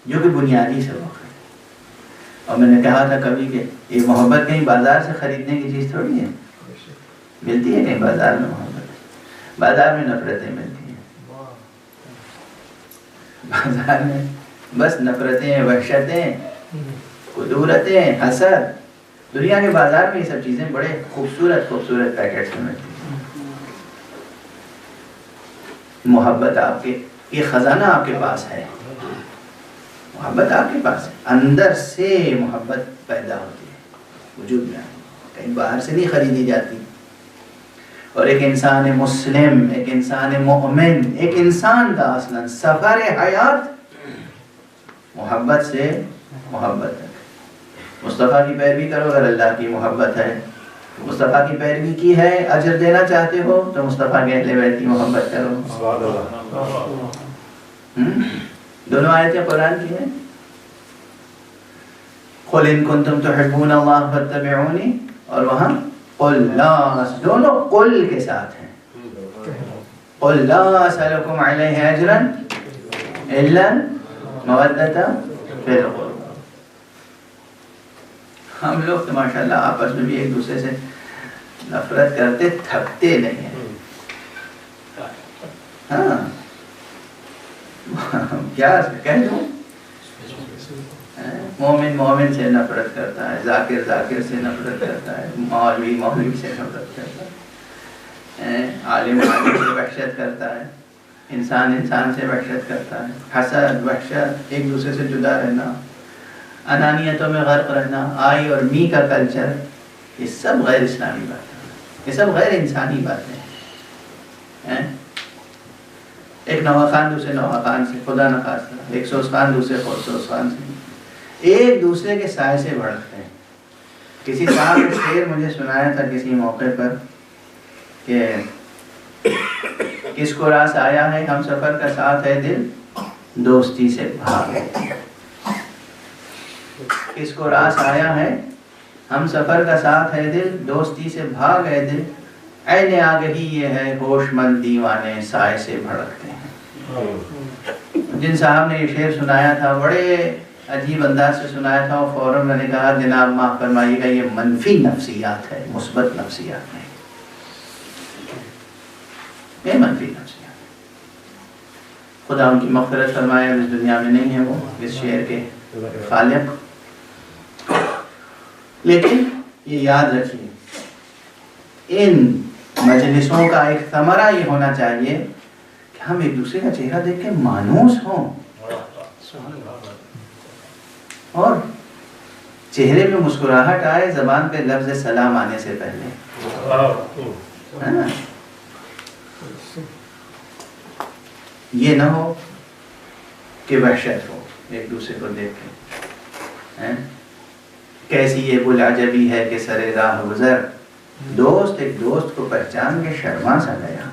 [SPEAKER 1] جو کہ بنیادی سبق ہے. اور میں نے کہا تھا کبھی کہ یہ محبت کہیں بازار سے خریدنے کی چیز تھوڑی ہے. ملتی ہے کہیں بازار میں محبت؟ بازار میں نفرتیں ملتی ہیں. بازار میں بس نفرتیں، وحشتیں، کدورتیں، حسد. دنیا کے بازار میں یہ سب چیزیں بڑے خوبصورت خوبصورت پیکٹس میں ملتی ہیں. محبت آپ کے، یہ خزانہ آپ کے پاس ہے. محبت آپ کے پاس ہے، اندر سے محبت پیدا ہوتی ہے، وجود میں کہیں باہر سے نہیں خریدی جاتی. اور ایک انسان مسلم، ایک انسان مومن، ایک انسان کا اصلاً سفر حیات محبت سے محبت تک. مصطفیٰ کی پیروی کرو اگر اللہ کی محبت ہے. مصطفیٰ کی پیروی کی ہے، اجر دینا چاہتے ہو تو مصطفیٰ کے اہل بیت کی محبت کرو. دونوں آیتیں قرآن کی ہیں. قل ان کنتم تحبون اللہ فاتبعونی، اور وہاں قل لا، دونوں قل کے ساتھ ہیں. قل لا اسألکم علیہ اجرا الا مودۃ فی القربى. ہم لوگ تو ماشاءاللہ آپس میں بھی ایک دوسرے سے نفرت کرتے تھکتے نہیں ہیں. ہاں کیا کہہ دوں، مومن مومن سے نفرت کرتا ہے، ذاکر ذاکر سے نفرت کرتا ہے، مولوی مولوی سے نفرت کرتا ہے، عالم عالم سے وحشت کرتا ہے، انسان انسان سے وحشت کرتا ہے. حسد، وحشت، ایک دوسرے سے جدا رہنا، انانیتوں میں غرق رہنا، آئی اور می کا کلچر، یہ سب غیر اسلامی باتیں، یہ سب غیر انسانی باتیں ہیں. ایک نوا خان دوسرے نوا خان سے، خدا نخواستہ ایک سوس خان دوسرے سوس خان سے ایک دوسرے کے سائے سے بھڑکتے ہیں. کسی صاحب نے شعر مجھے سنایا تھا کسی موقع پر کہ کس کو راس آیا ہے ہم سفر کا ساتھ ہے دل دوستی سے بھاگے. کس کو راس آیا ہے ہم سفر کا ساتھ ہے دل دوستی سے بھاگ ہے دل. عین آگہی یہ ہے ہوش مند دیوانے سائے سے بھڑکتے ہیں. جن صاحب نے یہ شعر سنایا تھا بڑے عجیب انداز سے سنایا تھا، اور فوراً میں نے کہا جناب معاف فرمائیے گا یہ منفی نفسیات ہے، مثبت نفسیات نہیں، یہ منفی نفسیات. خدا ان کی مغفرت فرمائے، اس دنیا میں نہیں ہے وہ اس شعر کے خالق. لیکن یہ یاد رکھیے ان مجلسوں کا ایک ثمرہ یہ ہونا چاہیے کہ ہم ایک دوسرے کا چہرہ دیکھ کے مانوس ہوں، اور چہرے پہ مسکراہٹ آئے زبان پہ لفظ سلام آنے سے پہلے. یہ نہ ہو کہ وحشت ہو ایک دوسرے کو دیکھ کے. کیسی یہ بلعجبی ہے کہ سر راہ گزر دوست ایک دوست کو پہچان کے شرما سا گیا.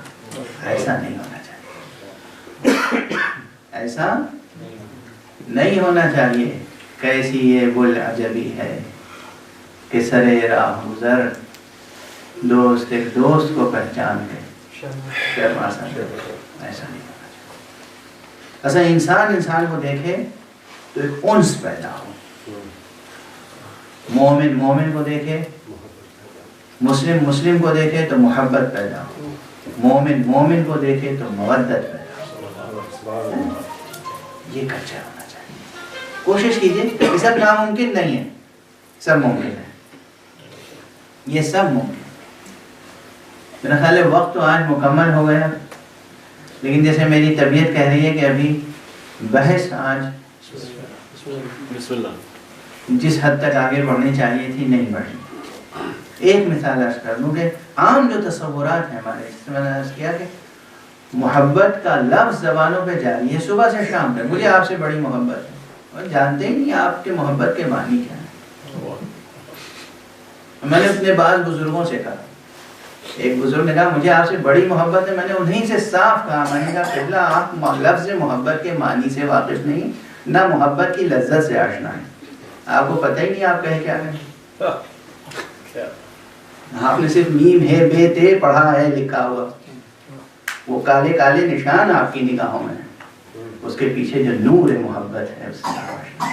[SPEAKER 1] ایسا نہیں ہونا چاہیے، ایسا نہیں ہونا چاہیے. کیسی یہ بلعجبی ہے کہ سر راہ گزر دوست ایک دوست کو پہچان کے شرما سا گیا. ایسا نہیں ہونا چاہیے. اصل انسان انسان کو دیکھے تو ایک انس پیدا ہو. مومن مومن کو دیکھے، مسلم مسلم کو دیکھے تو محبت پیدا ہو. مومن مومن کو دیکھے تو مودت پیدا ہو. یہ کلچر ہونا چاہیے. کوشش کیجیے، یہ سب ناممکن نہیں ہے، سب ممکن ہے، یہ سب ممکن. میرا خیال ہے وقت تو آج مکمل ہو گیا، لیکن جیسے میری طبیعت کہہ رہی ہے کہ ابھی بحث آج
[SPEAKER 2] بسم اللہ
[SPEAKER 1] جس حد تک آگے بڑھنی چاہیے تھی نہیں بڑھی. ایک مثال عرض کر دوں کہ عام جو تصورات ہیں ہمارے، جس میں نے عرض کیا کہ محبت کا لفظ زبانوں پہ جاری ہے صبح سے شام تک، مجھے آپ سے بڑی محبت ہے، اور جانتے ہی نہیں آپ کے محبت کے معنی کیا ہے. میں نے اپنے بعض بزرگوں سے کہا، ایک بزرگ نے کہا مجھے آپ سے بڑی محبت ہے. میں نے انہیں سے صاف کہا، میں نے کہا قبلہ آپ لفظ محبت کے معنی سے واقف نہیں، نہ محبت کی لذت سے آشنا ہے. آپ کو پتہ ہی نہیں آپ کہیں کیا ہیں. آپ نے صرف میم ہے بے تے پڑھا ہے لکھا ہوا، وہ کالے کالے نشان آپ کی نگاہوں میں، اس کے پیچھے جو نور محبت ہے اس سے آشنا.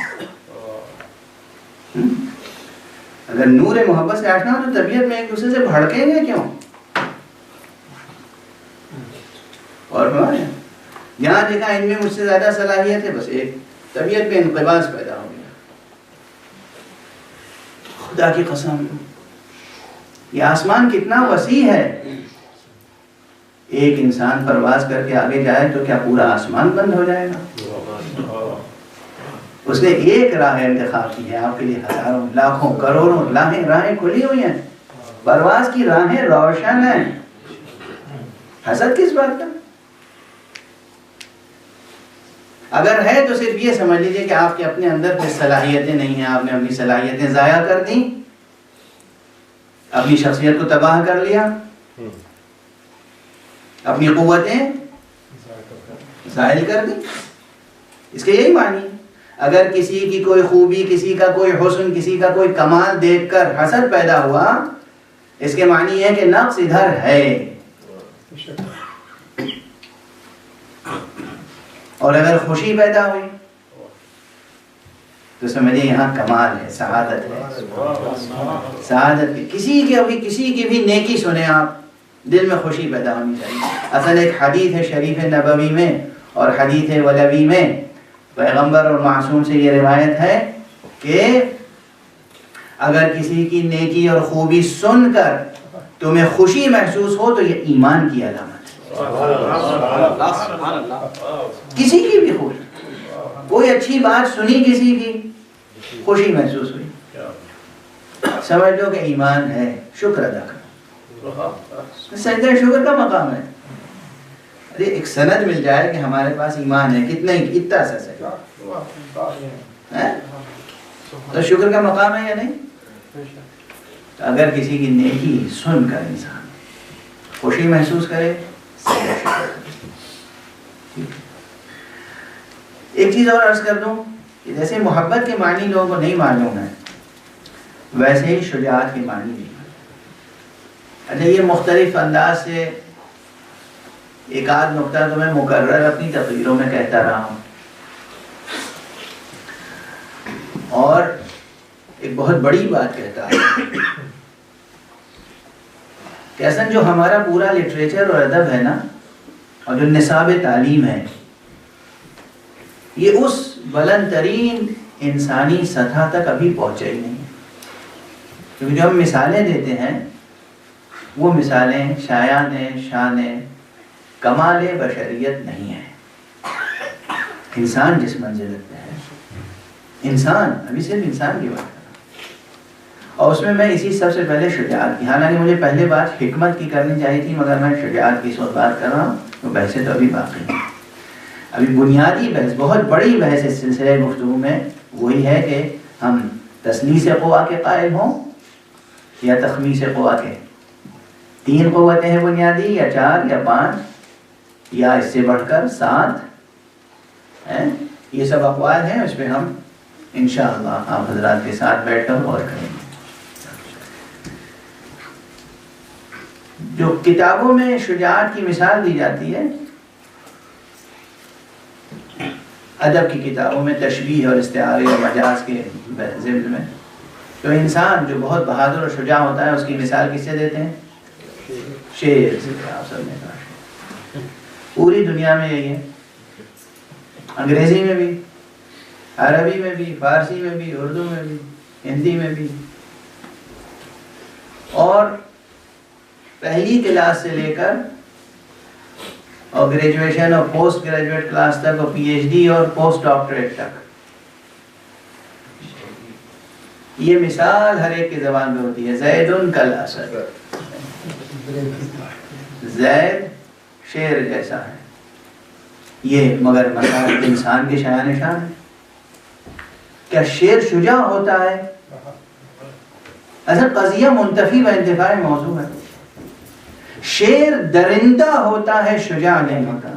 [SPEAKER 1] اگر نور محبت سے آشنا ہو تو طبیعت میں ایک دوسرے سے بھڑکیں گے کیوں؟ اور جہاں دیکھا ان میں مجھ سے زیادہ صلاحیت ہے، بس ایک طبیعت میں انقباض پیدا ہو گیا. خدا کی قسم یہ آسمان کتنا وسیع ہے. ایک انسان پرواز کر کے آگے جائے تو کیا پورا آسمان بند ہو جائے گا؟ اس نے ایک راہ انتخاب کی ہے، آپ کے لیے ہزاروں لاکھوں کروڑوں راہیں کھلی ہوئی ہیں. پرواز کی راہیں روشن ہیں، حسد کس بات کا؟ اگر ہے تو صرف یہ سمجھ لیجئے کہ آپ کے اپنے اندر پہ صلاحیتیں نہیں ہیں، آپ نے اپنی صلاحیتیں ضائع کر دیں، اپنی شخصیت کو تباہ کر لیا، اپنی قوتیں ظاہر کر دیں. اس کے یہی معنی ہے. اگر کسی کی کوئی خوبی، کسی کا کوئی حسن، کسی کا کوئی کمال دیکھ کر حسد پیدا ہوا، اس کے معنی ہے کہ نقص ادھر ہے. اور اگر خوشی پیدا ہوئی تو سمجھیں یہاں کمال ہے، سعادت ہے. سعادت ہے. کسی کی بھی نیکی سنیں آپ، دل میں خوشی پیدا ہونی چاہیے. اصل ایک حدیث ہے شریف نبوی میں اور حدیث ولوی میں، پیغمبر اور معصوم سے یہ روایت ہے کہ اگر کسی کی نیکی اور خوبی سن کر تمہیں خوشی محسوس ہو تو یہ ایمان کی علامت ہے. کسی کی بھی خوشی، کوئی اچھی بات سنی، کسی کی خوشی محسوس ہوئی، سمجھ لو کہ ایمان ہے. شکر ادا کرو، سجدہ شکر کا مقام ہے. ارے ایک سند مل جائے کہ ہمارے پاس ایمان ہے، کتنا اتنا سا تو شکر کا مقام ہے یا نہیں؟ تو اگر کسی کی نیکی سن کر انسان خوشی محسوس کرے، ایک چیز اور عرض کر دوں کہ جیسے محبت کے معنی لوگوں کو نہیں معلوم ہے، ویسے ہی شجاعت کے معنی نہیں معلوم. اچھا یہ مختلف انداز سے ایک آدھ نقطہ تو میں مقرر اپنی تقریروں میں کہتا رہا ہوں، اور ایک بہت بڑی بات کہتا ہوں کہ اصل جو ہمارا پورا لٹریچر اور ادب ہے نا، اور جو نصاب تعلیم ہے، یہ اس بلند ترین انسانی سطح تک ابھی پہنچا ہی نہیں. کیونکہ جو ہم مثالیں دیتے ہیں وہ مثالیں شایان ہیں، شان ہیں، کمال بشریت نہیں ہے. انسان جس منزلت پہ ہے، انسان، ابھی صرف انسان کی بات کر رہا ہوں، اور اس میں میں اسی سب سے پہلے شجاعت کی، حالانکہ مجھے پہلے بات حکمت کی کرنی چاہیے تھی، مگر میں شجاعت کی اس وقت بات کر رہا ہوں. تو بحثیں تو ابھی باقی ہیں. ابھی بنیادی بحث، بہت بڑی بحث اس سلسلے گفتگو میں وہی ہے کہ ہم تسلیث قوا کے قائل ہوں یا تخمیس قوا کے. 3 قوتیں ہیں بنیادی، یا 4 یا 5 یا اس سے بڑھ کر 7 ہیں. یہ سب اقوال ہیں، اس پہ ہم انشاءاللہ آپ حضرات کے ساتھ بیٹھ کر غور کریں گے. جو کتابوں میں شجاعت کی مثال دی جاتی ہے، ادب کی کتابوں میں تشبیہ اور استعارے اور مجاز کے ضمن میں، تو انسان جو بہت بہادر اور شجاع ہوتا ہے اس کی مثال کس سے دیتے ہیں؟ شیر سے. آپ سب نے کہا پوری دنیا میں یہی ہے، انگریزی میں بھی، عربی میں بھی، فارسی میں بھی، اردو میں بھی، ہندی میں بھی، اور پہلی کلاس سے لے کر اور گریجویشن اور پوسٹ گریجویٹ کلاس تک اور پی ایچ ڈی اور پوسٹ ڈاکٹریٹ تک، یہ مثال ہر ایک کی زبان میں ہوتی ہے. زید کالاسد، زید شیر جیسا ہے. یہ مگر مثال انسان کے شایان شان ہے. کیا شیر شجاع ہوتا ہے؟ اصل قضیہ منتفی و انتفاع موضوع ہے. شیر درندہ ہوتا ہے، شجاع نہیں ہوتا.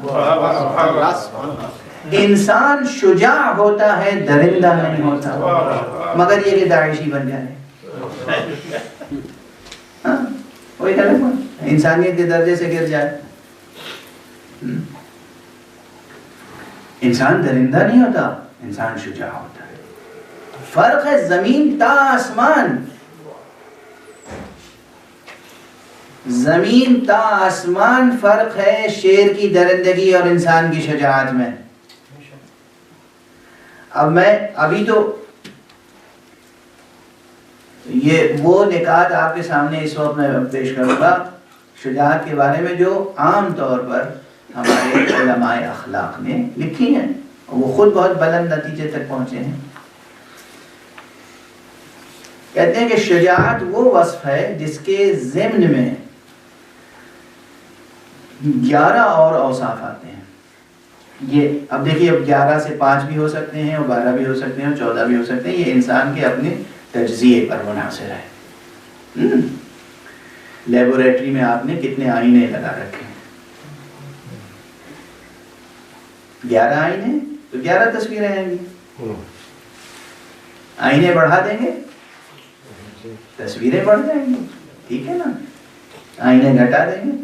[SPEAKER 1] انسان شجاع ہوتا ہے، درندہ نہیں ہوتا. مگر یہ کہ داعشی بن جائے، وہی انسانیت کے درجے سے گر جائے. انسان درندہ نہیں ہوتا، انسان شجاع ہوتا ہے. فرق ہے زمین تا آسمان، زمین تا آسمان فرق ہے شیر کی درندگی اور انسان کی شجاعت میں. اب میں ابھی تو یہ وہ نکات آپ کے سامنے اس وقت میں پیش کروں گا شجاعت کے بارے میں جو عام طور پر ہمارے علماء اخلاق نے لکھی ہیں، اور وہ خود بہت بلند نتیجے تک پہنچے ہیں. کہتے ہیں کہ شجاعت وہ وصف ہے جس کے ضمن میں 11 اور اوصاف آتے ہیں. یہ اب دیکھیے، اب 11 سے 5 بھی ہو سکتے ہیں اور 12 بھی ہو سکتے ہیں اور 14 بھی ہو سکتے ہیں. یہ انسان کے اپنے تجزیے پر منحصر ہے. لیبوریٹری میں آپ نے کتنے آئینے لگا رکھے ہیں؟ 11 آئینے تو 11 تصویریں آئیں گی. آئینے بڑھا دیں گے تصویریں بڑھ جائیں گی. ٹھیک ہے نا. آئینے گھٹا دیں گے.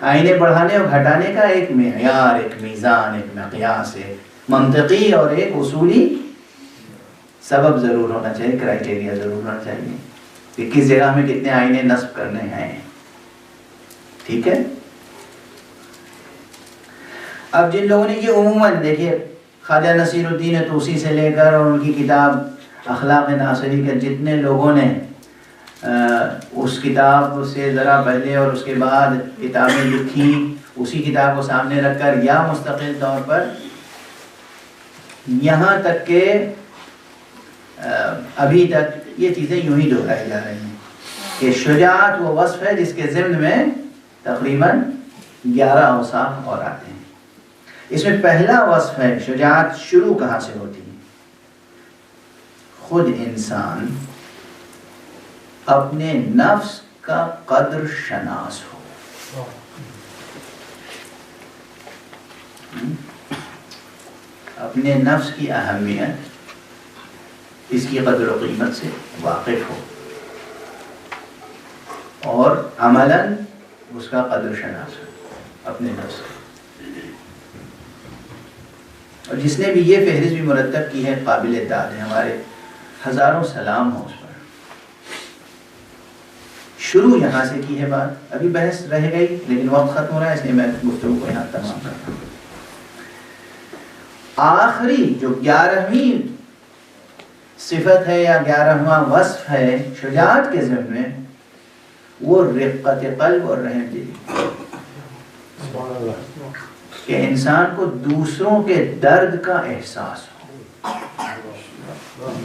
[SPEAKER 1] آئینے بڑھانے اور گھٹانے کا ایک معیار، ایک میزان، ایک مقیاس ہے، منطقی اور ایک اصولی سبب ضرور ہونا چاہیے، کرائٹیریا ضرور ہونا چاہیے کہ کس جگہ میں کتنے آئینے نصب کرنے ہیں. ٹھیک ہے. اب جن لوگوں نے یہ عموماً دیکھیے، خواجہ نصیر الدین طوسی سے لے کر اور ان کی کتاب اخلاق ناصری کے جتنے لوگوں نے اس کتاب سے ذرا پہلے اور اس کے بعد کتابیں لکھی، اسی کتاب کو سامنے رکھ کر یا مستقل طور پر، یہاں تک کہ ابھی تک یہ چیزیں یوں ہی دہرائی جا رہی ہیں کہ شجاعت وہ وصف ہے جس کے ضمن میں تقریباً 11 اوصاف اور آتے ہیں. اس میں پہلا وصف ہے شجاعت شروع کہاں سے ہوتی ہے؟ خود انسان اپنے نفس کا قدر شناس ہو. اپنے نفس کی اہمیت، اس کی قدر و قیمت سے واقف ہو اور عملاً اس کا قدر شناس ہو اپنے نفس کا. اور جس نے بھی یہ فہرست بھی مرتب کی ہے قابل داد ہے، ہمارے ہزاروں سلام ہو اس پر. شروع یہاں سے کی ہے بات. ابھی بحث رہ گئی لیکن وقت ختم ہو رہا ہے، اس لیے میں گفتگو کو یہاں تمام کرتا ہوں. آخری جو 11ویں صفت ہے یا 11واں وصف ہے شجاعت کے ضمن میں، وہ رقت قلب اور رحم دلی، کہ انسان کو دوسروں کے درد کا احساس ہو،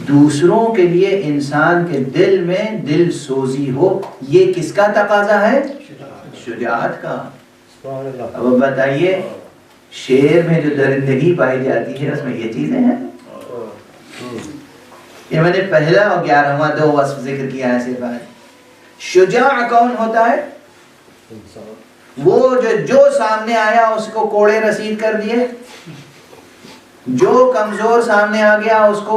[SPEAKER 1] دوسروں کے لیے انسان کے دل میں دل سوزی ہو. یہ کس کا تقاضا ہے؟ شجاعت کا. اب بتائیے، شیر میں جو درندگی پائی جاتی ہے اس میں یہ چیزیں ہیں. یہ میں نے پہلا اور 11واں 2 وصف ذکر کیا ہے. صرف شجاع کون ہوتا ہے؟ وہ جو سامنے آیا اس کو کوڑے رسید کر دیے، جو کمزور سامنے آ گیا اس کو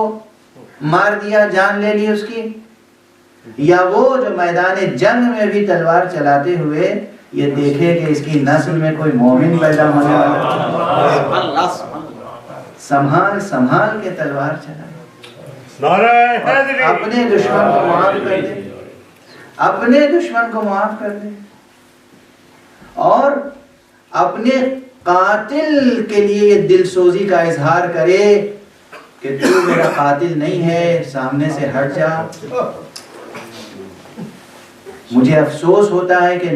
[SPEAKER 1] مار دیا، جان لے لی اس کی. یا وہ جو میدان جنگ میں بھی تلوار چلاتے ہوئے یہ دیکھے کہ اس کی نسل میں کوئی مومن پیدا ہونے والا، سنبھال سنبھال کے تلوار چلائے، اپنے دشمن کو معاف کر دے، اپنے دشمن کو معاف کر دے، اور اپنے قاتل کے لیے یہ دل سوزی کا اظہار کرے کہ تو میرا قاتل نہیں ہے، سامنے سے ہٹ جا. مجھے افسوس ہوتا ہے کہ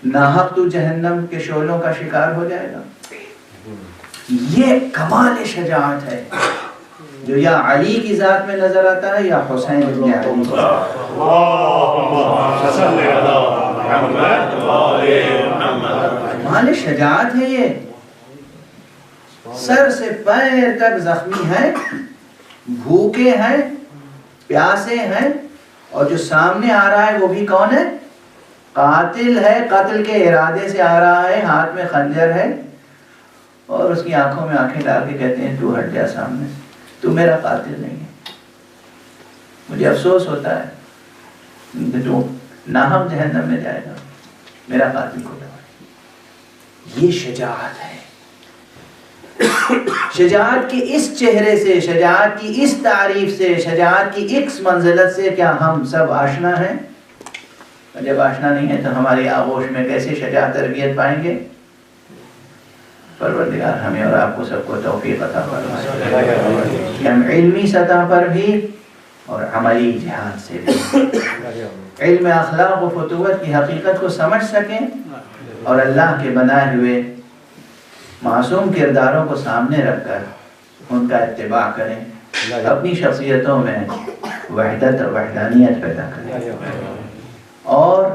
[SPEAKER 1] ناحق تو جہنم کے شعلوں کا شکار ہو جائے گا. یہ کمال شجاعت ہے جو یا علی کی ذات میں نظر آتا ہے یا حسین ابن علی. کمال شجاعت ہے یہ. سر سے پیر تک زخمی ہیں، بھوکے ہیں، پیاسے ہیں، اور جو سامنے آ رہا ہے وہ بھی کون ہے؟ قاتل ہے، قتل کے ارادے سے آ رہا ہے، ہاتھ میں خنجر ہے، اور اس کی آنکھوں میں آنکھیں ڈال کے کہتے ہیں تو ہٹ جا سامنے سے، تو میرا قاتل نہیں ہے. مجھے افسوس ہوتا ہے تو ناحق جہنم میں جائے گا، میرا قاتل کو دبائے. یہ شجاعت ہے. شجاعت کے اس چہرے سے، شجاعت کی اس تعریف سے، شجاعت کی اس منزلت سے کیا ہم سب آشنا ہیں؟ جب آشنا نہیں ہے تو ہماری آغوش میں کیسے شجاعت تربیت پائیں گے؟ پروردگار ہمیں اور آپ کو سب کو توفیق عطا فرمائے کہ ہم علمی سطح پر بھی اور عملی جہاد سے بھی علم اخلاق و فتوت کی حقیقت کو سمجھ سکیں اور اللہ کے بنائے ہوئے معصوم کرداروں کو سامنے رکھ کر ان کا اتباع کریں، اپنی شخصیتوں میں وحدت اور وحدانیت پیدا کریں اور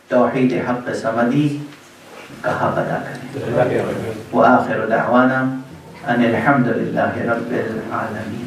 [SPEAKER 1] توحید حق صمدی کا حق ادا کریں. وآخر دعوانا ان الحمد للہ رب العالمین.